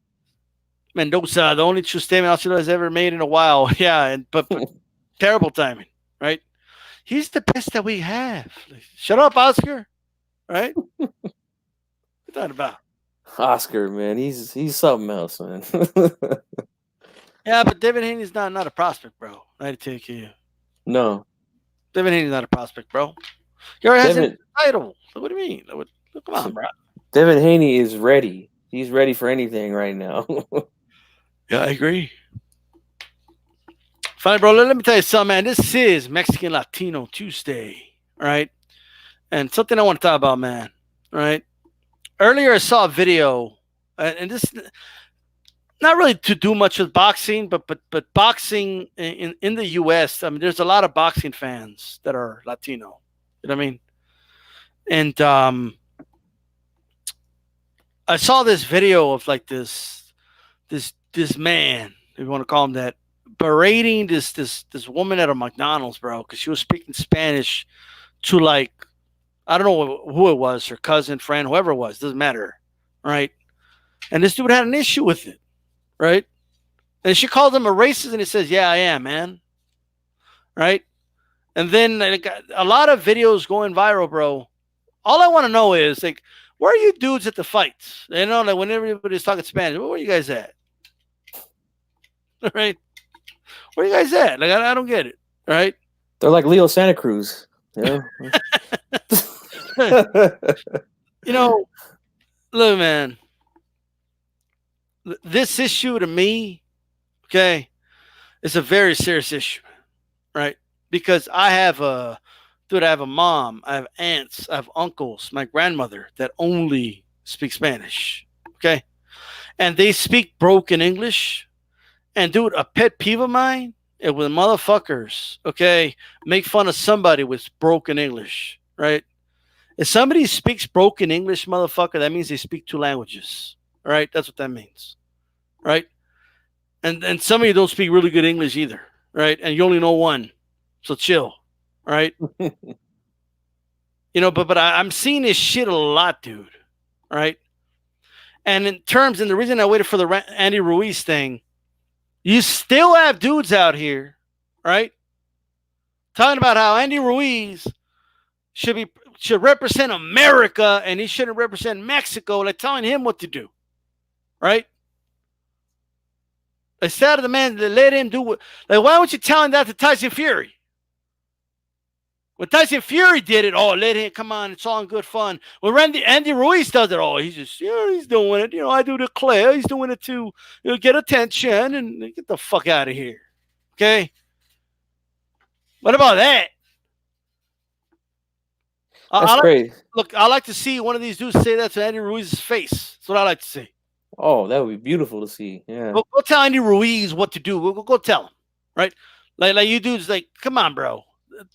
Mendoza, the only true statement Oscar has ever made in a while. Yeah, but terrible timing, right? He's the best that we have. Shut up, Oscar. Right? What you talking about?
Oscar, man, he's something else, man.
Yeah, but Devin Haney's not a prospect, bro. I had to take you.
No,
Devin Haney's not a prospect, bro. He already has a
Devin
title. What do you mean? Come on, bro.
Devin Haney is ready. He's ready for anything right now.
Yeah, I agree. Fine, bro. Let me tell you something, man. This is Mexican Latino Tuesday, right? And something I want to talk about, man. Right? Earlier, I saw a video, and this not really to do much with boxing, but boxing in the U.S. I mean, there's a lot of boxing fans that are Latino. You know what I mean? And I saw this video of like this man, if you want to call him that, berating this woman at a McDonald's, bro, because she was speaking Spanish to like I don't know who it was, her cousin, friend, whoever it was, doesn't matter, right? And this dude had an issue with it, right? And she called him a racist, and he says, "Yeah, I am, man." Right? And then like, a lot of videos going viral, bro. All I want to know is like, where are you dudes at the fights? You know, like when everybody's talking Spanish, where are you guys at? Right? Where are you guys at? Like I don't get it. Right?
They're like Leo Santa Cruz. You know?
You know, look, man. This issue to me, okay, is a very serious issue, right? Because I have a mom, I have aunts, I have uncles, my grandmother that only speak Spanish, okay, and they speak broken English. And dude, a pet peeve of mine is when motherfuckers, okay, make fun of somebody with broken English, right? If somebody speaks broken English, motherfucker, that means they speak two languages, right? That's what that means, right? And some of you don't speak really good English either, right? And you only know one, so chill, right? But I'm seeing this shit a lot, dude, right? And and the reason I waited for the Andy Ruiz thing, you still have dudes out here, right? Talking about how Andy Ruiz should represent America and he shouldn't represent Mexico, like telling him what to do, right? Instead of the man to let him do what, like, why don't you tell him that to Tyson Fury? When Tyson Fury did it, let him, come on, it's all in good fun. When Andy Ruiz does it, he's doing it. I do declare he's doing it to get attention and get the fuck out of here. Okay? What about that?
That's great.
I like to see one of these dudes say that to Andy Ruiz's face. That's what I like to see.
Oh, that would be beautiful to see. Yeah.
Go tell Andy Ruiz what to do. Go tell him, right? Like you dudes, like, come on, bro.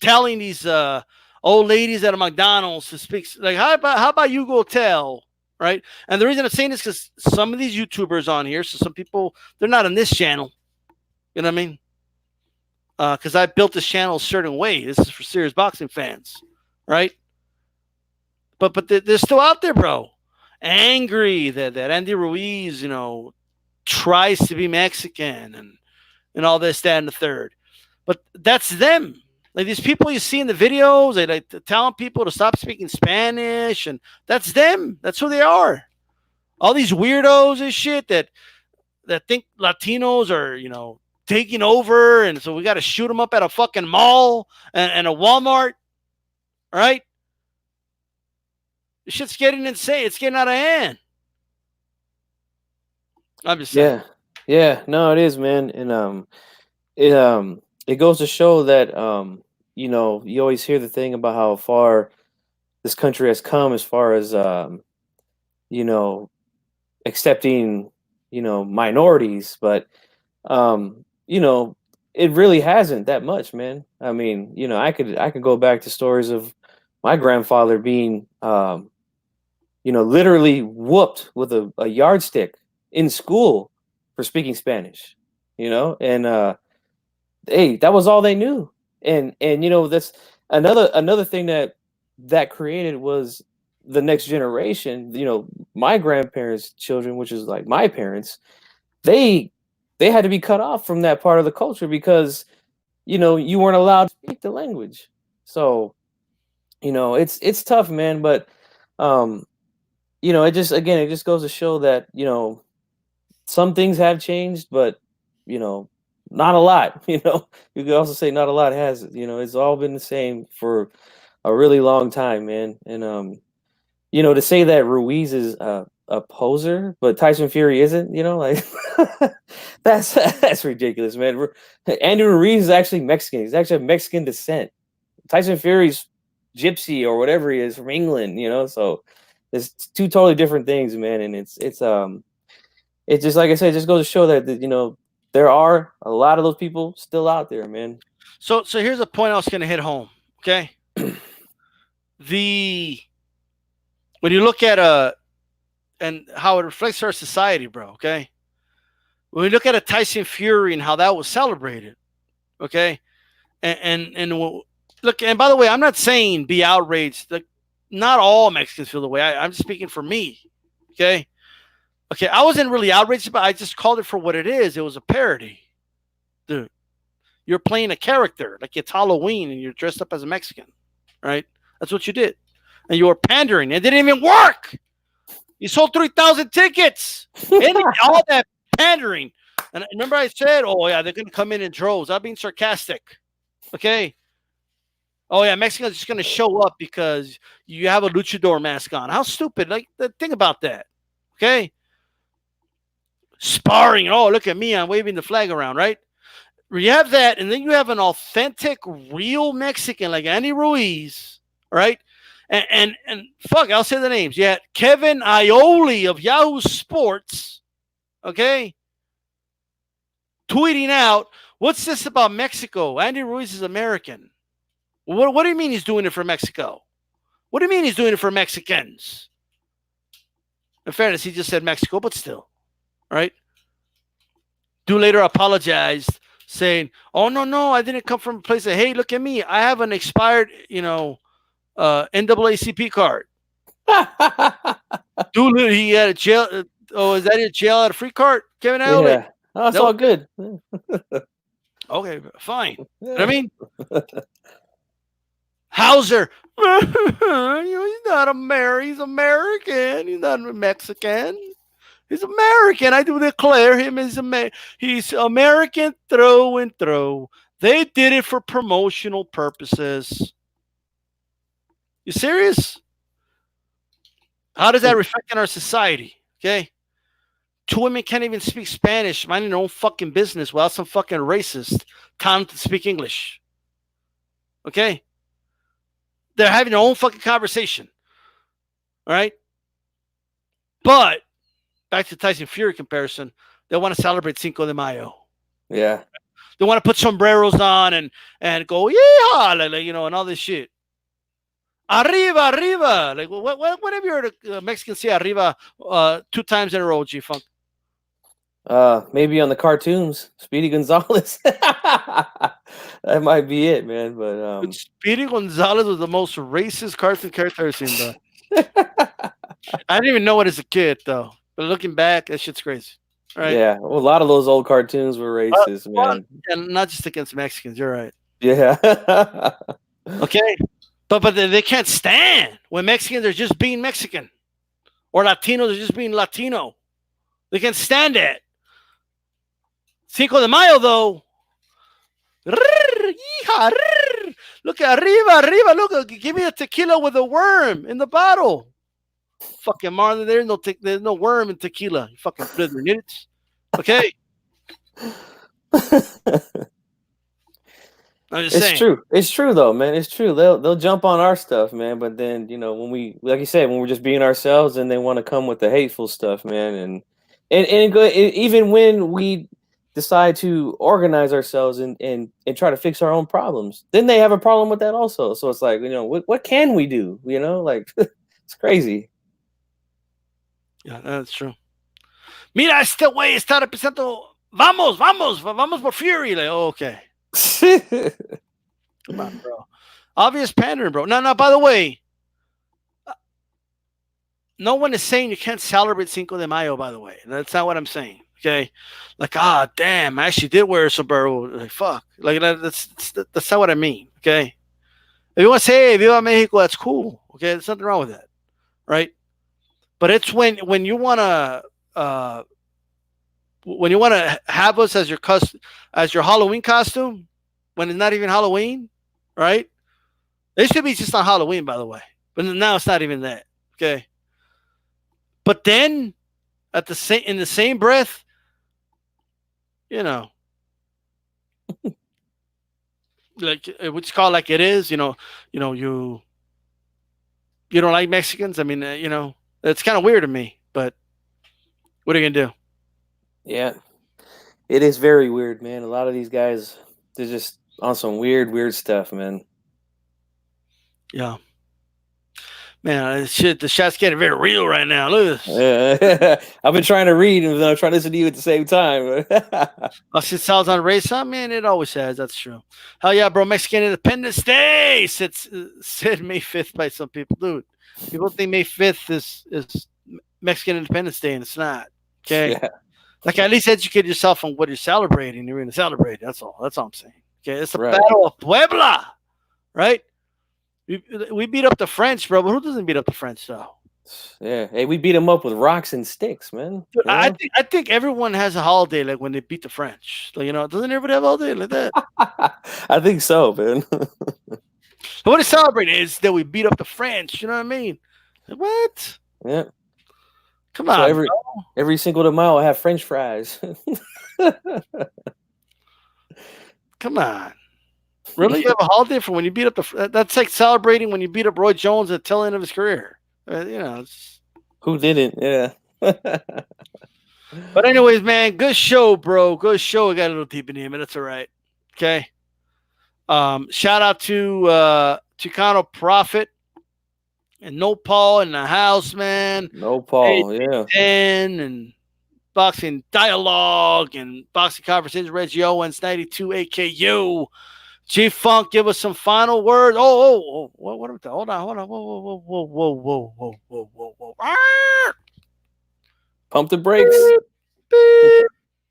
Telling these old ladies at a McDonald's to speak, like, how about you go tell, right? And the reason I'm saying this is because some of these YouTubers on here, so some people, they're not on this channel. You know what I mean? Because I built this channel a certain way. This is for serious boxing fans, right? But they're still out there, bro. angry that Andy Ruiz, tries to be Mexican and all this, that, and the third. But that's them. Like these people you see in the videos, they like telling people to stop speaking Spanish, and that's them. That's who they are. All these weirdos and shit that think Latinos are, taking over, and so we got to shoot them up at a fucking mall and a Walmart, right? This shit's getting insane. It's getting out of hand. I'm just saying.
Yeah. No, it is, man. And it goes to show that you always hear the thing about how far this country has come as far as you know accepting minorities, but it really hasn't that much, man. I mean, I could go back to stories of my grandfather being literally whooped with a yardstick in school for speaking Spanish, and hey, that was all they knew. And that's another thing that created was the next generation. My grandparents' children, which is like my parents, they had to be cut off from that part of the culture because you weren't allowed to speak the language. So it's tough, man. But it just goes to show that some things have changed, but not a lot. You could also say not a lot has. It's all been the same for a really long time, man. And to say that Ruiz is a poser, but Tyson Fury isn't, like that's ridiculous, man. Andrew Ruiz is actually Mexican. He's actually of Mexican descent. Tyson Fury's gypsy or whatever he is from England, so it's two totally different things, man. And it's just, like I said, it just goes to show that there are a lot of those people still out there, man.
So here's a point I was going to hit home. Okay, when you look at and how it reflects our society, bro. Okay, when we look at a Tyson Fury and how that was celebrated, okay, and look, and by the way, I'm not saying be outraged. Like, not all Mexicans feel the way. I'm just speaking for me. Okay. Okay, I wasn't really outraged, but I just called it for what it is. It was a parody. Dude, you're playing a character. Like it's Halloween and you're dressed up as a Mexican, right? That's what you did. And you were pandering. It didn't even work. You sold 3,000 tickets. And all that pandering. And remember I said, oh, yeah, they're going to come in droves. I'm being sarcastic. Okay? Oh, yeah, Mexicans are just going to show up because you have a luchador mask on. How stupid. Like, think about that. Okay? Sparring. Oh, look at me. I'm waving the flag around, right? You have that, and then you have an authentic, real Mexican like Andy Ruiz, right? And fuck, I'll say the names. You had Kevin Iole of Yahoo Sports, okay, tweeting out, what's this about Mexico? Andy Ruiz is American. What do you mean he's doing it for Mexico? What do you mean he's doing it for Mexicans? In fairness, he just said Mexico, but still, right? Dude later apologized, saying, oh, no, I didn't come from a place that, hey, look at me. I have an expired, NAACP card. Dude, he had a jail. Is that a jail at a free card, Kevin Allen?
Yeah. Oh, that's all good.
Okay, fine. You know what I mean? Hauser. He's not he's American. He's not Mexican. He's American. I do declare him as he's American through and through. They did it for promotional purposes. You serious? How does that reflect in our society? Okay. Two women can't even speak Spanish, minding their own fucking business while some fucking racist telling them to speak English. Okay? They're having their own fucking conversation. All right? But back to the Tyson Fury comparison, they want to celebrate Cinco de Mayo.
Yeah.
They want to put sombreros on and go, yeah, and all this shit. Arriba, arriba. Like, when have you heard a Mexican say arriba 2 times in a row, G-Funk?
Maybe on the cartoons, Speedy Gonzalez. That might be it, man. But
Speedy Gonzalez was the most racist cartoon character I've seen, bro. I didn't even know it as a kid though. But looking back, that shit's crazy. All right.
Yeah, well, a lot of those old cartoons were racist,
Well,
man.
and not just against Mexicans. You're right.
Yeah.
Okay. But they can't stand when Mexicans are just being Mexican or Latinos are just being Latino. They can't stand it. Cinco de Mayo though. Look arriba, arriba. Look, give me a tequila with a worm in the bottle. Fucking Marlon, there's no worm in tequila. You fucking blithering idiots. Okay, I'm just
It's
saying.
true. It's true though, man. It's true. They'll jump on our stuff, man. But then when we, like you said, when we're just being ourselves, and they want to come with the hateful stuff, man. Even when we decide to organize ourselves and try to fix our own problems, then they have a problem with that also. So it's like, what can we do? Like it's crazy.
Yeah, that's true. Mira este güey está representando. Vamos, vamos, vamos por Fury. Like, oh, okay. Come on, bro. Obvious pandering, bro. No, by the way, no one is saying you can't celebrate Cinco de Mayo, by the way. That's not what I'm saying. Okay. Like, damn, I actually did wear a sombrero. Like, fuck. Like, that's not what I mean. Okay. If you want to say, hey, Viva Mexico, that's cool. Okay. There's nothing wrong with that. Right. But it's when you want to, have us as your Halloween costume, when it's not even Halloween, right? It should be just on Halloween, by the way. But now it's not even that. Okay. But then in the same breath, like it's called like it is, you don't like Mexicans. I mean, it's kind of weird to me, but what are you gonna do?
Yeah, it is very weird, man. A lot of these guys, they're just on some weird stuff, man.
Yeah. Man, the shot's getting very real right now. Look at this.
Yeah. I've been trying to read and I'm trying to listen to you at the same time.
Oh, shit sounds on race, huh? Man, it always has. That's true. Hell yeah, bro. Mexican Independence Day said May 5th by some people. Dude, people think May 5th is Mexican Independence Day, and it's not. Okay?
Yeah.
Like, at least educate yourself on what you're celebrating. You're going to celebrate. That's all. That's all I'm saying. Okay? It's the
Right.
Battle of Puebla, right? We beat up the French, bro, but who doesn't beat up the French, though?
Yeah. Hey, we beat them up with rocks and sticks, man.
Dude, I think everyone has a holiday like when they beat the French. Like, doesn't everybody have a holiday like that?
I think so, man.
So what is celebrating is that we beat up the French. You know what I mean? What?
Yeah.
Come on.
So every Cinco de Mayo, I have French fries.
Come on. Really? You have a holiday for when you beat up that's like celebrating when you beat up Roy Jones at the tail end of his career.
Who didn't? Yeah.
But anyways, man, good show, bro. Good show. I got a little deep in here, but that's all right. Okay. Shout out to Chicano Prophet and No Paul in the house, man.
No Paul, yeah.
And Boxing Dialogue and Boxing Conversations, Reggie Owens, 92 AKU. G-Funk, give us some final words. Oh, what about that? Hold on. Whoa.
Pump the brakes.
Beep,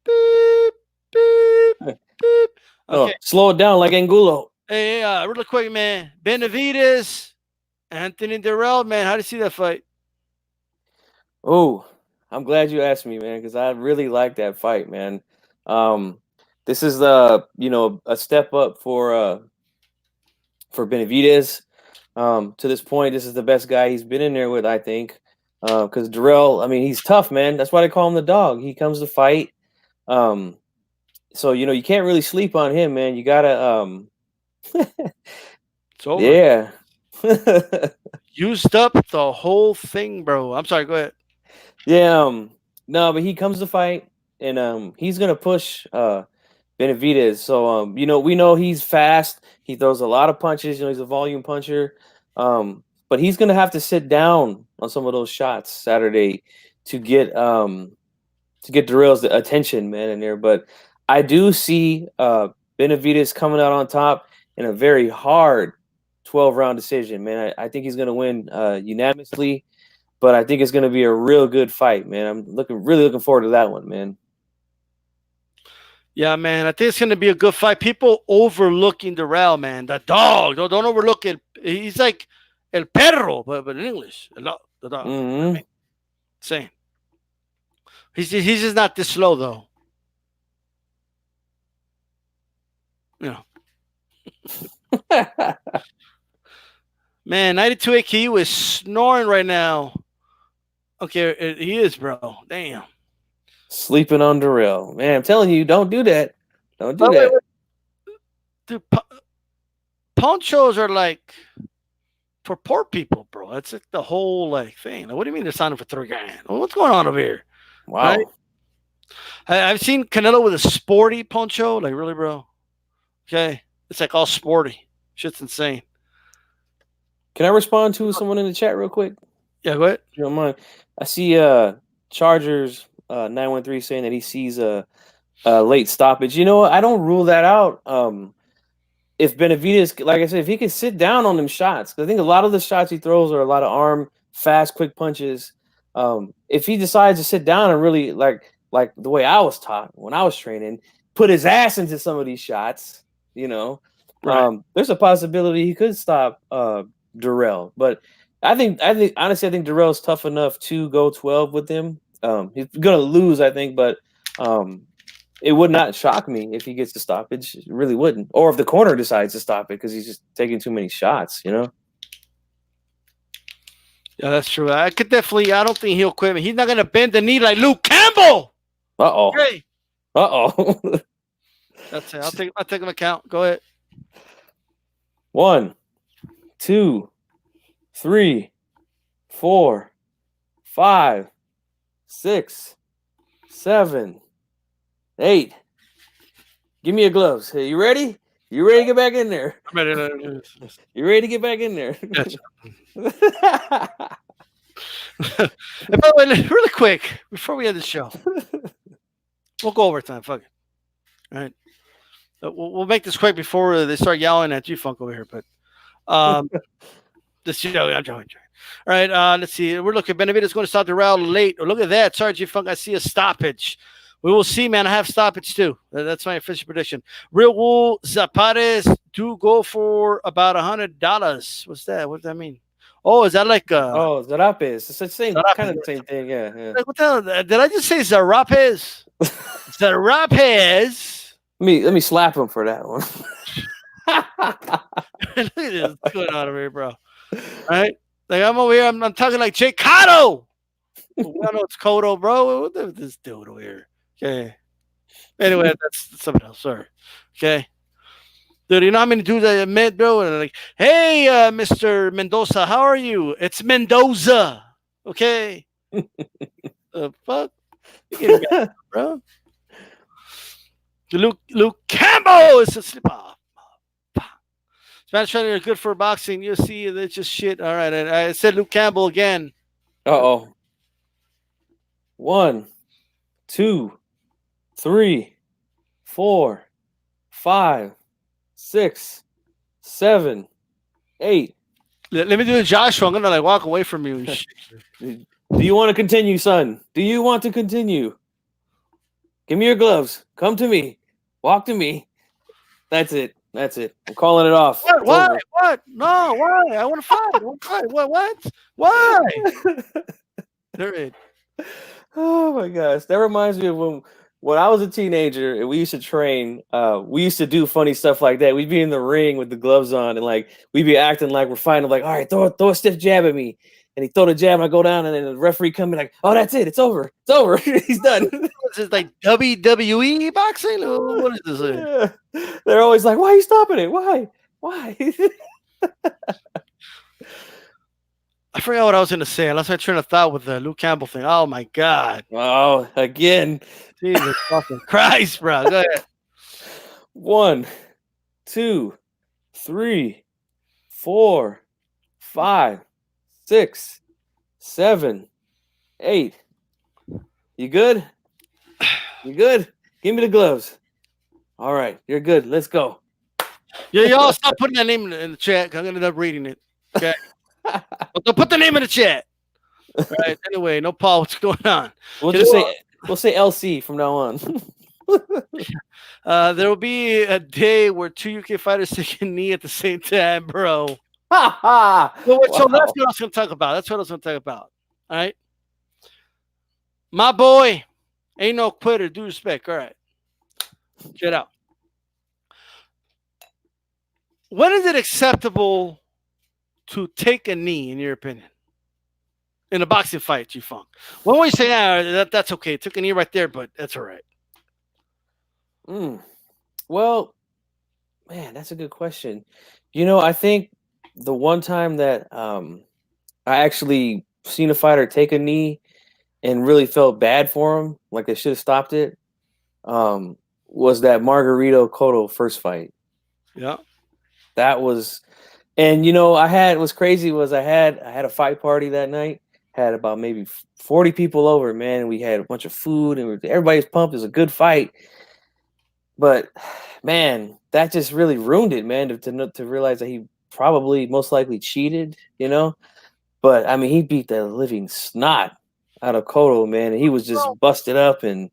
beep, beep, beep. Okay.
Slow it down like Angulo.
Hey, really quick, man. Benavidez, Anthony Durrell, man. How do you see that fight?
Oh, I'm glad you asked me, man, because I really like that fight, man. This is a step up for Benavidez. To this point, this is the best guy he's been in there with, I think. Because Durrell, I mean, he's tough, man. That's why they call him the dog. He comes to fight. So you can't really sleep on him, man. You gotta
It's over.
Yeah.
Used up the whole thing, bro. I'm sorry, go ahead.
Yeah, no, but he comes to fight and he's gonna push Benavidez. So we know he's fast. He throws a lot of punches, he's a volume puncher. But he's gonna have to sit down on some of those shots Saturday to get Durrell's attention, man, in there. But I do see Benavidez coming out on top in a very hard 12-round decision, man. I think he's gonna win unanimously. but I think it's going to be a real good fight, man. I'm really looking forward to that one, man.
Yeah, man. I think it's going to be a good fight. People overlooking Darrell, man. The dog. Don't overlook it. He's like el perro, but in English. The dog.
Mm-hmm.
I mean, same. He's just not this slow, though. You know. Man, 92 AQ is snoring right now. Okay, he is, bro. Damn.
Sleeping on Darrell. Man, I'm telling you, don't do that. Don't do that.
Wait. Dude, ponchos are like for poor people, bro. That's like the whole like thing. Like, what do you mean they're signing for $3,000? Well, what's going on over here?
Wow.
Right? I've seen Canelo with a sporty poncho. Like, really, bro? Okay. It's like all sporty. Shit's insane.
Can I respond to someone in the chat real quick?
Yeah, go ahead.
If you don't mind. I see Chargers 913 saying that he sees a late stoppage. You know what? I don't rule that out. If Benavidez, like I said, if he can sit down on them shots, because I think a lot of the shots he throws are a lot of arm, fast, quick punches. If he decides to sit down and really like the way I was taught when I was training, put his ass into some of these shots, right. There's a possibility he could stop Darrell. But I think honestly, I think Darrell's tough enough to go 12 with him. He's gonna lose, I think, but it would not shock me if he gets the stoppage. It really wouldn't. Or if the corner decides to stop it because he's just taking too many shots,
Yeah, that's true. I don't think he'll quit. He's not going to bend the knee like Luke Campbell.
Uh-oh.
Hey.
Uh-oh.
That's it. I'll take him account. Go ahead.
1, 2, 3, 4, 5, 6, 7, 8. Give me your gloves. Hey, you ready? You ready to get back in there?
I'm ready.
You ready to get back in there?
Gotcha. And by the way, really quick, before we end the show, we'll go overtime. Fuck it. All right. We'll make this quick before they start yelling at G-Funk over here. But this show, I'm joking. All right. Let's see. We're looking. Benavidez going to stop Darrell late. Oh, look at that. Sorry, G-Funk. I see a stoppage. We will see, man. I have stoppage too. That's my official prediction. Real Wool Zapares do go for about $100. What's that? What does that mean? Oh, is that like
Zarapes? It's the same kind of the same thing. Yeah.
Like, what the hell? Did I just say Zarapes? Zarapes.
Let me slap him for that one.
Look at this. What's going on over here, bro? All right? Like I'm over here. I'm talking like Jake Cotto. I know it's Cotto, bro. What this dude over here? Okay. Anyway, that's something else. Sorry. Okay. Dude, you know how many dudes I met, bro? And they're like, hey, Mr. Mendoza, how are you? It's Mendoza. Okay. Fuck. Back, bro. Luke Campbell is a slip off. Spanish fighters are good for boxing. You see, it's just shit. All right. I said Luke Campbell again.
Uh-oh. 1, 2, 3, 4, 5, 6, 7, 8.
Let me do it, Joshua. I'm gonna walk away from you.
Do you want to continue, son? Do you want to continue? Give me your gloves. Come to me. Walk to me. That's it. I'm calling it off.
What? Why? What? No, why? I want to fight. What? Why? There it.
Oh my gosh. That reminds me of when I was a teenager and we used to train, we used to do funny stuff like that. We'd be in the ring with the gloves on and like we'd be acting like we're fighting, like, all right, throw a stiff jab at me. And he throw the jab and I go down and then the referee come in like, oh, that's it. It's over. He's done.
Is this like WWE boxing? What is this?
Yeah. They're always like, why are you stopping it? Why?
I forgot what I was going to say. Unless I train of thought with the Luke Campbell thing. Oh, my God.
Oh, again.
Jesus fucking Christ, bro. Go ahead.
1, 2, 3, 4, 5, 6, 7, 8. You good? You good? Give me the gloves. All right. You're good. Let's go.
Yeah, y'all stop putting that name in the chat. I'm going to end up reading it. Okay. Don't put the name in the chat. Right. Anyway, no Paul, what's going on?
We'll just
Canelo,
say we'll say LC from now on.
there will be a day where two UK fighters take a knee at the same time, bro.
Ha ha!
So that's
Wow.
what I was going to talk about. That's what I was going to talk about. All right. My boy, ain't no quitter. Due respect. All right. Get out. When is it acceptable to take a knee, in your opinion, in a boxing fight, G Funk? When we say, that's okay. Took a knee right there, but that's all right.
Mm. Well, man, that's a good question. I think the one time that I actually seen a fighter take a knee and really felt bad for him, like they should have stopped it, um, was that Margarito Cotto first fight.
Yeah.
That was, and what's crazy was I had a fight party that night. Had about maybe 40 people over, man. And we had a bunch of food, and everybody's pumped. It was a good fight, but man, that just really ruined it, man. To realize that he probably most likely cheated, But I mean, he beat the living snot out of Cotto, man. And he was just
Well,
busted up, and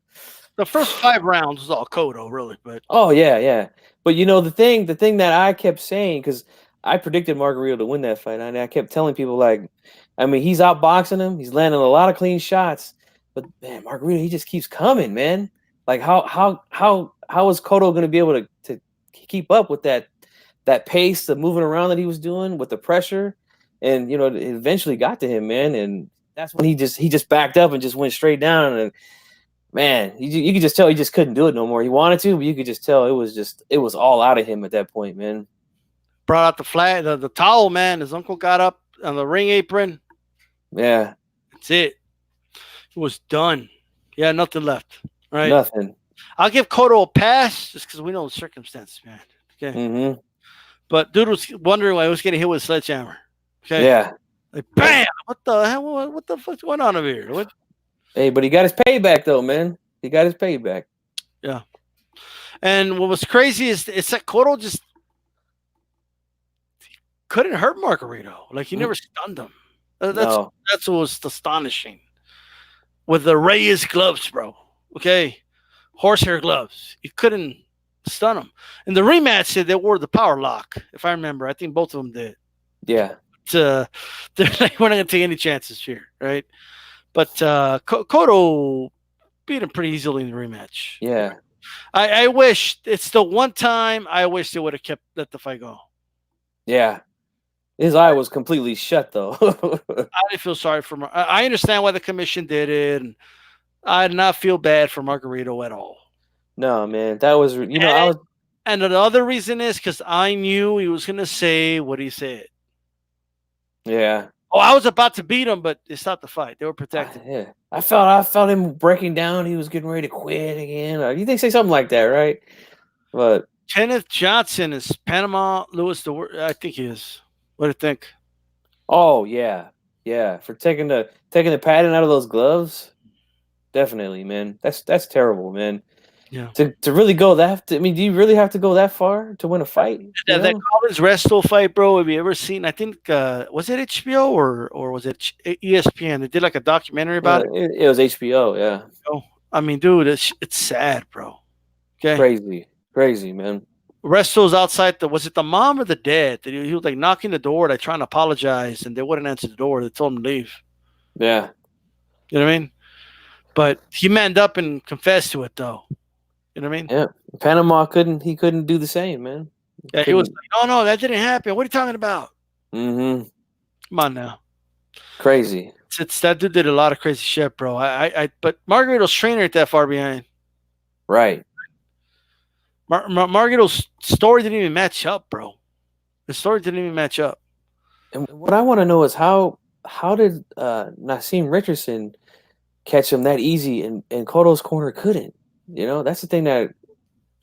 the first 5 rounds was all Cotto, really, but
oh yeah, yeah. But the thing that I kept saying, because I predicted Margarito to win that fight, and I kept telling people like, I mean, he's outboxing him, he's landing a lot of clean shots, but man, Margarito, he just keeps coming, man. Like how is Cotto going to be able to keep up with that pace, the moving around that he was doing with the pressure, and it eventually got to him, man, and that's when he just backed up and just went straight down, and man, you could just tell he just couldn't do it no more. He wanted to, but you could just tell it was all out of him at that point, man.
brought out the flag, the towel, man. His uncle got up on the ring apron.
Yeah,
That's it. It was done. Yeah, nothing left. Right.
nothing.
I'll give Cotto a pass just because we know the circumstances, man. Okay.
Mm-hmm.
But dude was wondering why he was getting hit with a sledgehammer. Okay.
Yeah.
Like, bam! What the hell? What the fuck's going on over here? What?
Hey, but he got his payback though, man. He got his payback.
Yeah. And what was crazy is it's that Cotto just couldn't hurt Margarito. Like he never stunned him.
No.
That's what was astonishing. With the Reyes gloves, bro. Okay. Horsehair gloves. He couldn't stun him. In the rematch, they wore the power lock, if I remember. I think both of them did.
Yeah.
But, they're like, we're not going to take any chances here, right? But Cotto beat him pretty easily in the rematch.
Yeah.
I wish it's the one time I wish they would have let the fight go.
Yeah. His eye was completely shut though.
I didn't feel sorry for him. I understand why the commission did it, and I did not feel bad for Margarito at all.
No, man. That was I was.
And the other reason is because I knew he was going to say what he said.
Yeah.
Oh, I was about to beat him, but they stopped the fight. They were protected.
Yeah. I felt him breaking down. He was getting ready to quit again. You think say something like that, right? But
Kenneth Johnson is Panama Lewis. I think he is. What do you think?
oh yeah, yeah. For taking the padding out of those gloves, definitely, man. That's terrible, man.
Yeah.
To really go that. I mean, do you really have to go that far to win a fight?
That Collins Resto fight, bro. Have you ever seen? I think was it HBO or was it ESPN? They did like a documentary about it.
It was HBO. Yeah.
Oh, I mean, dude, it's sad, bro. Okay.
Crazy, man.
Resto's outside was it the mom or the dad? He was like knocking the door, like trying to apologize, and they wouldn't answer the door. They told him to leave.
Yeah.
You know what I mean? But he manned up and confessed to it, though. You know what I mean?
Yeah. Panama couldn't do the same, man.
Yeah, he was like, no, that didn't happen. What are you talking about?
Mm-hmm.
Come on now.
Crazy.
It's that dude did a lot of crazy shit, bro. But Margarito's trainer ain't that far behind.
Right.
Margarito's story didn't even match up, bro. The story didn't even match up.
And what I want to know is how did Nassim Richardson catch him that easy and Cotto's corner couldn't? That's the thing that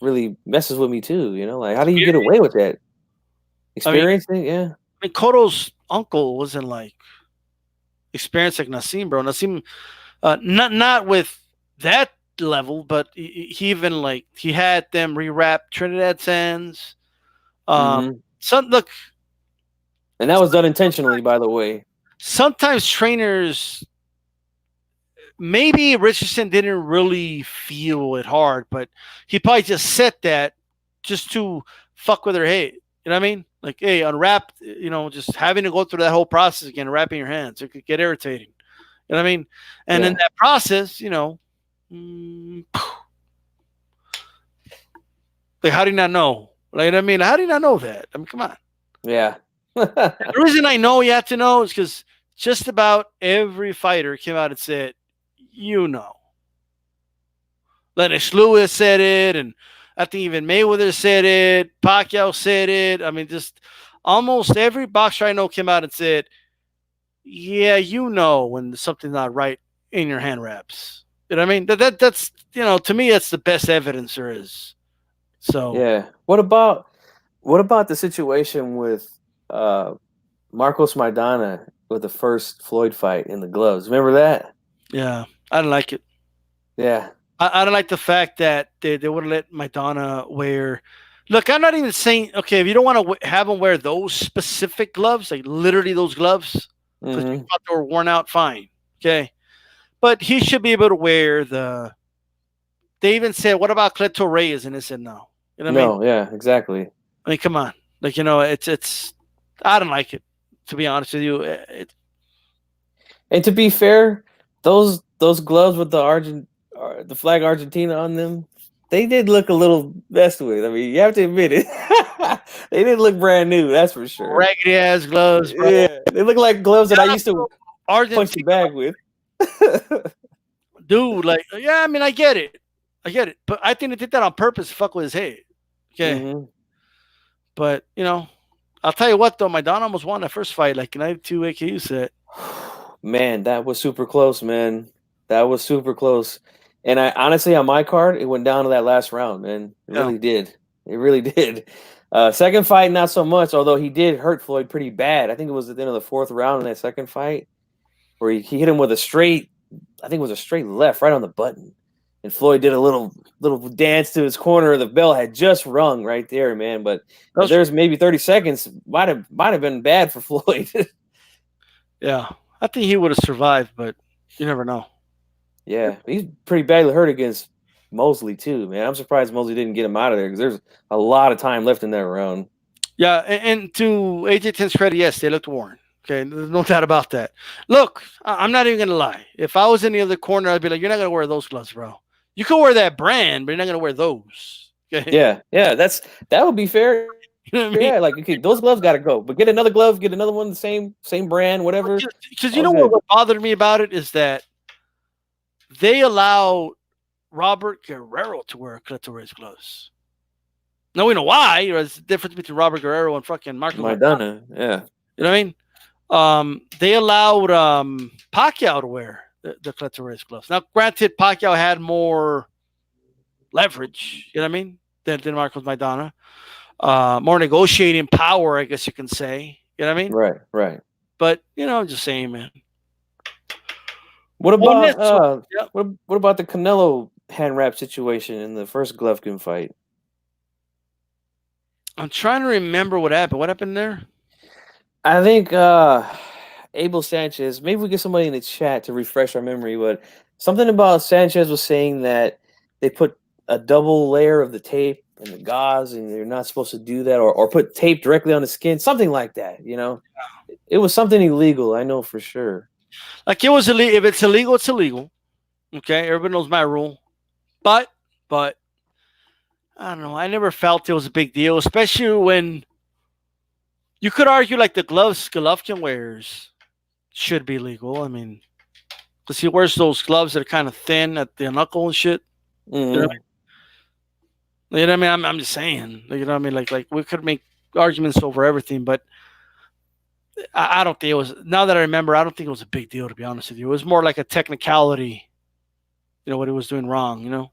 really messes with me too. Like how do you get away with that? Experience thing, yeah.
I mean, Cotto's uncle wasn't like experienced like Nassim, bro. Nassim, not with that level, but he even like he had them rewrap Trinidad Sands. Look,
and that was done intentionally, by the way.
sometimes trainers, maybe Richardson didn't really feel it hard, but he probably just said that just to fuck with her head. You know what I mean? Like, hey, unwrap, just having to go through that whole process again, wrapping your hands, it could get irritating. You know what I mean? And in
Yeah.
that process, mm, like, how do you not know? Like, I mean, how do you not know that? I mean, come on.
Yeah.
The reason I know you have to know is because just about every fighter came out and said, you know. Lennox Lewis said it, and I think even Mayweather said it. Pacquiao said it. I mean, just almost every boxer I know came out and said, "Yeah, you know when something's not right in your hand wraps." You know what I mean? That's to me that's the best evidence there is. So
Yeah. What about the situation with uh Marcos Maidana with the first Floyd fight in the gloves? Remember that?
yeah, I don't like it.
Yeah.
I don't like the fact that they would have let Maidana wear. Look, I'm not even saying okay if you don't want to have him wear those specific gloves, like literally those gloves, because you
Hmm.
thought they were worn out. Fine, okay, but he should be able to wear the. They even said, "What about Cleto Reyes?" And they said, "No." You know what I mean?
No, yeah, exactly.
I mean, come on, like it's. I don't like it, to be honest with you.
And to be fair, those gloves with the flag Argentina on them, they did look a little messed with. I mean, you have to admit it. They didn't look brand new, that's for sure.
Raggedy ass gloves, bro.
Yeah, they look like gloves that I used to punch the
Argentina,
bag with.
dude. Like, yeah, I mean, I get it, but I think they did that on purpose to fuck with his head. Okay,
Hmm.
but I'll tell you what though, my Don almost won that first fight, like 92 AKU set.
Man, that was super close, man. That was super close. And I honestly, on my card, it went down to that last round, man. It
Yeah,
really did. It really did. Second fight, not so much, although he did hurt Floyd pretty bad. I think it was at the end of the fourth round in that second fight where he hit him with a straight, I think it was a straight left right on the button. And Floyd did a little dance to his corner. The bell had just rung right there, man. But
that
if
was,
there's maybe 30 seconds, might have been bad for Floyd.
yeah. I think he would have survived, but you never know.
Yeah, he's pretty badly hurt against Mosley too, man. I'm surprised Mosley didn't get him out of there because there's a lot of time left in that round.
Yeah, and to AJ 10's credit, yes, they looked worn. Okay, there's no doubt about that. Look, I'm not even gonna lie. If I was in the other corner, I'd be like, "You're not gonna wear those gloves, bro. You can wear that brand, but you're not gonna wear those." Okay,
Yeah, that would be fair. Yeah, like okay,
you know what I
those
mean?
gloves got to go, but get another glove, get another one, the same brand, whatever.
Because
All
you know
good.
what bothered me about it is that they allow Robert Guerrero to wear clitoris gloves. Now we know why. There's the difference between Robert Guerrero and fucking Marcos Maidana.
Maidana, yeah,
You know what I mean? They allowed Pacquiao to wear the clitoris gloves. Now, granted, Pacquiao had more leverage, you know what I mean, than Marcos Maidana. More negotiating power, I guess you can say. You know what I mean?
right.
But, I'm just saying, man.
What
On
about
this one, yeah,
what about the Canelo hand wrap situation in the first Golovkin fight?
I'm trying to remember what happened. What happened there?
I think Abel Sanchez, maybe we get somebody in the chat to refresh our memory, but something about Sanchez was saying that they put a double layer of the tape and the gauze and they're not supposed to do that or put tape directly on the skin, something like that. It was something illegal, I know for sure.
Like, it was illegal. If it's illegal, it's illegal. Okay? Everybody knows my rule. But, I don't know. I never felt it was a big deal, especially when you could argue like the gloves Golovkin wears should be legal. I mean, because he wears those gloves that are kind of thin at the knuckle and shit. You know what
Hmm.
I mean? You know what I mean? I'm just saying. You know what I mean? Like we could make arguments over everything, but I don't think it was. Now that I remember, I don't think it was a big deal. To be honest with you, it was more like a technicality. What he was doing wrong.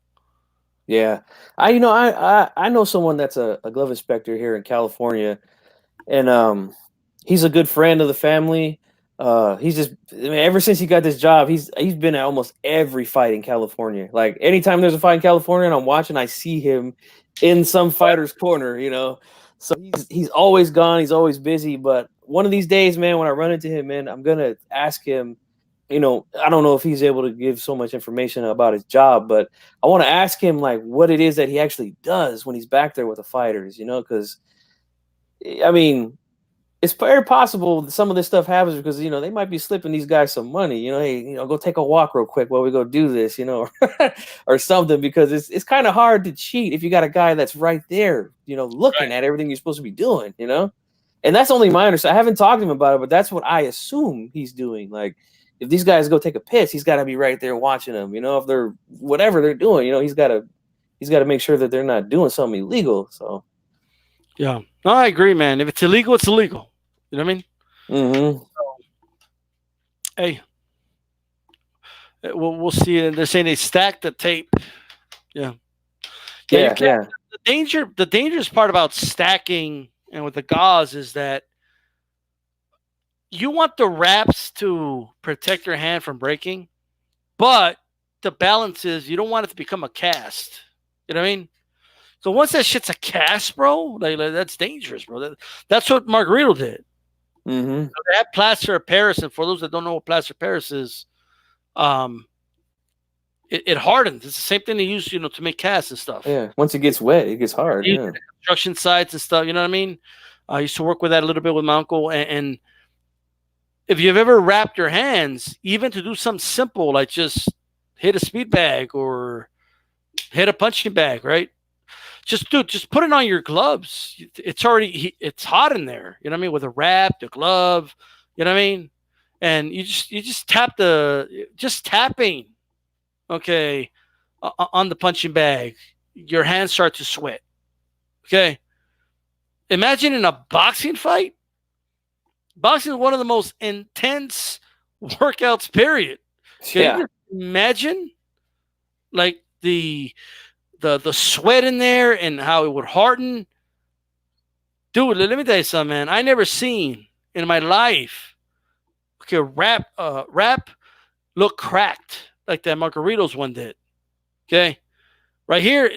Yeah. I know someone that's a glove inspector here in California, and he's a good friend of the family. He's just I mean, ever since he got this job, he's been at almost every fight in California. Like anytime there's a fight in California and I'm watching, I see him in some fighter's corner. So he's always gone. He's always busy. But one of these days, man, when I run into him, man, I'm gonna ask him. I don't know if he's able to give so much information about his job, but I want to ask him like what it is that he actually does when he's back there with the fighters. Because I mean, it's very possible that some of this stuff happens because they might be slipping these guys some money. Hey, go take a walk real quick while we go do this, or something. Because it's kind of hard to cheat if you got a guy that's right there, looking at everything you're supposed to be doing, And that's only my understanding. I haven't talked to him about it, but that's what I assume he's doing. Like, if these guys go take a piss, he's got to be right there watching them. If they're whatever they're doing, he's got to make sure that they're not doing something illegal. So,
yeah, no, I agree, man. If it's illegal, it's illegal. You know what I mean?
Mm-hmm.
So, hey, we'll see. They're saying they stacked the tape. Yeah.
Yeah.
The dangerous part about stacking and with the gauze is that you want the wraps to protect your hand from breaking, but the balance is you don't want it to become a cast. You know what I mean? So once that shit's a cast, bro, like that's dangerous, bro. That's what Margarito did.
Mm-hmm.
They have plaster of Paris, and for those that don't know what plaster of Paris is, it hardens. It's the same thing they use, to make casts and stuff.
Yeah. Once it gets wet, it gets hard. Yeah.
Construction sites and stuff. You know what I mean? I used to work with that a little bit with my uncle, and if you've ever wrapped your hands, even to do something simple like just hit a speed bag or hit a punching bag, right? Just put it on your gloves. It's hot in there. You know what I mean? With a wrap, the glove. You know what I mean? And you just tapping. Okay, on the punching bag, your hands start to sweat. Okay, imagine in a boxing fight. Boxing is one of the most intense workouts. Period. Can you imagine, like the sweat in there and how it would harden? Dude, let me tell you something, man. I never seen in my life wrap look cracked like that Margaritos one did. Okay, right here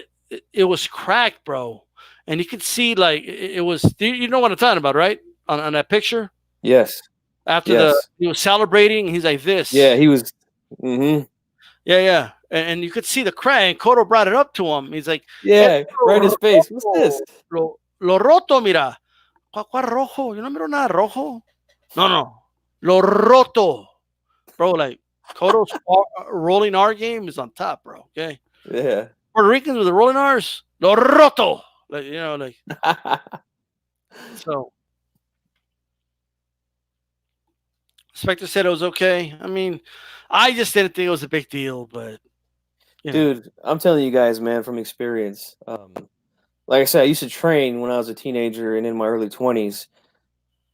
it was cracked, bro, and you could see like it was. You know what I'm talking about, right? On that picture.
Yes.
After he was celebrating, he's like this.
Yeah, he was. Mm-hmm.
Yeah. And you could see the crack. And Cotto brought it up to him. He's like,
yeah, right in his face. What's this?
Lo roto, mira. ¿Cuál rojo? Yo no miro nada rojo. No. Lo roto. Bro, like, Cotto's rolling R game is on top, bro. Okay?
Yeah.
Puerto Ricans with the rolling R's, lo roto. Like, like. So. Spectre said it was okay. I mean, I just didn't think it was a big deal, but
dude, I'm telling you guys, man, from experience. Like I said, I used to train when I was a teenager and in my early 20s.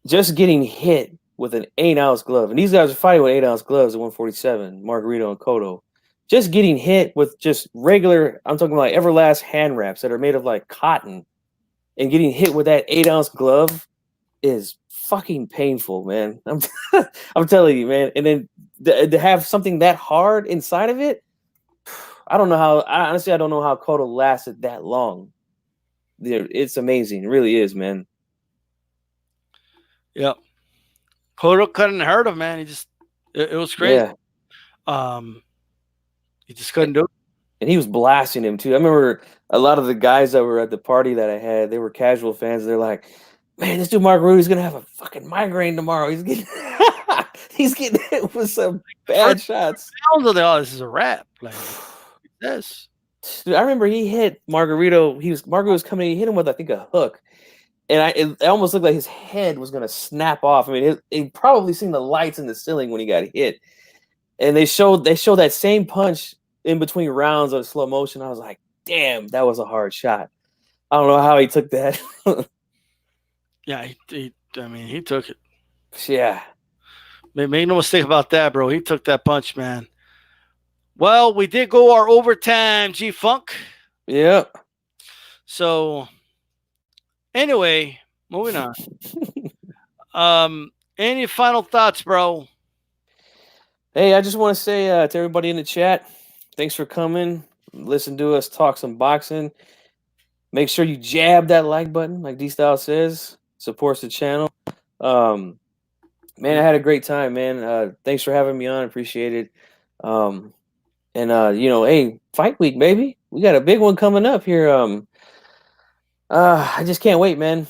Just getting hit with an 8-ounce glove, and these guys are fighting with 8-ounce gloves at 147, Margarito and Cotto. Just getting hit with just regular, I'm talking about Everlast hand wraps that are made of like cotton, and getting hit with that 8-ounce glove is fucking painful, man. I'm telling you, man. And then to have something that hard inside of it, I don't know how. Honestly, I don't know how Cotto lasted that long. It's amazing. It really is, man.
Yep. Cotto couldn't hurt him, man. It was crazy.
Yeah.
He just couldn't do it.
And he was blasting him too. I remember a lot of the guys that were at the party that I had, they were casual fans. They're like, man, this dude Mark Rudy's gonna have a fucking migraine tomorrow. He's getting he's getting hit with some bad shots.
This is a wrap. Like this.
Dude, I remember he hit Margarito. Margarito was coming. He hit him with I think a hook, and it almost looked like his head was gonna snap off. I mean, he probably seen the lights in the ceiling when he got hit, and they showed that same punch in between rounds of slow motion. I was like, damn, that was a hard shot. I don't know how he took that.
Yeah, he took it.
Yeah.
Make no mistake about that, bro. He took that punch, man. Well, we did go our overtime, G-Funk.
Yep.
So, anyway, moving on. Any final thoughts, bro?
Hey, I just want to say to everybody in the chat, thanks for coming. Listen to us talk some boxing. Make sure you jab that like button, like DStyle says. Supports the channel. Um, man, I had a great time, man. Thanks for having me on. Appreciate it. Um, and hey, fight week, baby. We got a big one coming up here. I just can't wait, man.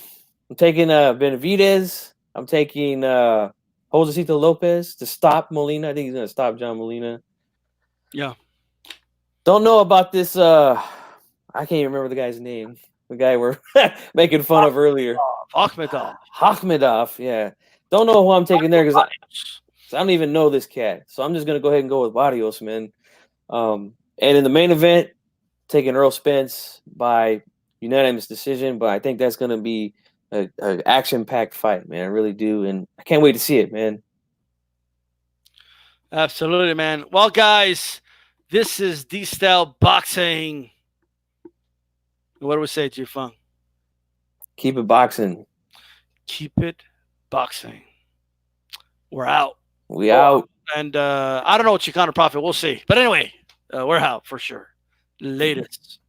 I'm taking Benavidez. I'm taking Josecito Lopez to stop Molina. I think he's gonna stop John Molina.
Yeah.
Don't know about this. I can't even remember the guy's name. The guy we're making fun of earlier.
Akhmedov.
Akhmedov. Yeah. Don't know who I'm taking there because I don't even know this cat. So I'm just gonna go ahead and go with Barrios, man. And in the main event, taking Earl Spence by unanimous decision, but I think that's gonna be a action-packed fight, man. I really do, and I can't wait to see it, man.
Absolutely, man. Well, guys, this is DStyleBoxing. What do we say, Jifeng?
Keep it boxing.
Keep it boxing. We're out.
We out.
And I don't know what Chicano Profit. We'll see. But anyway, we're out for sure. Latest.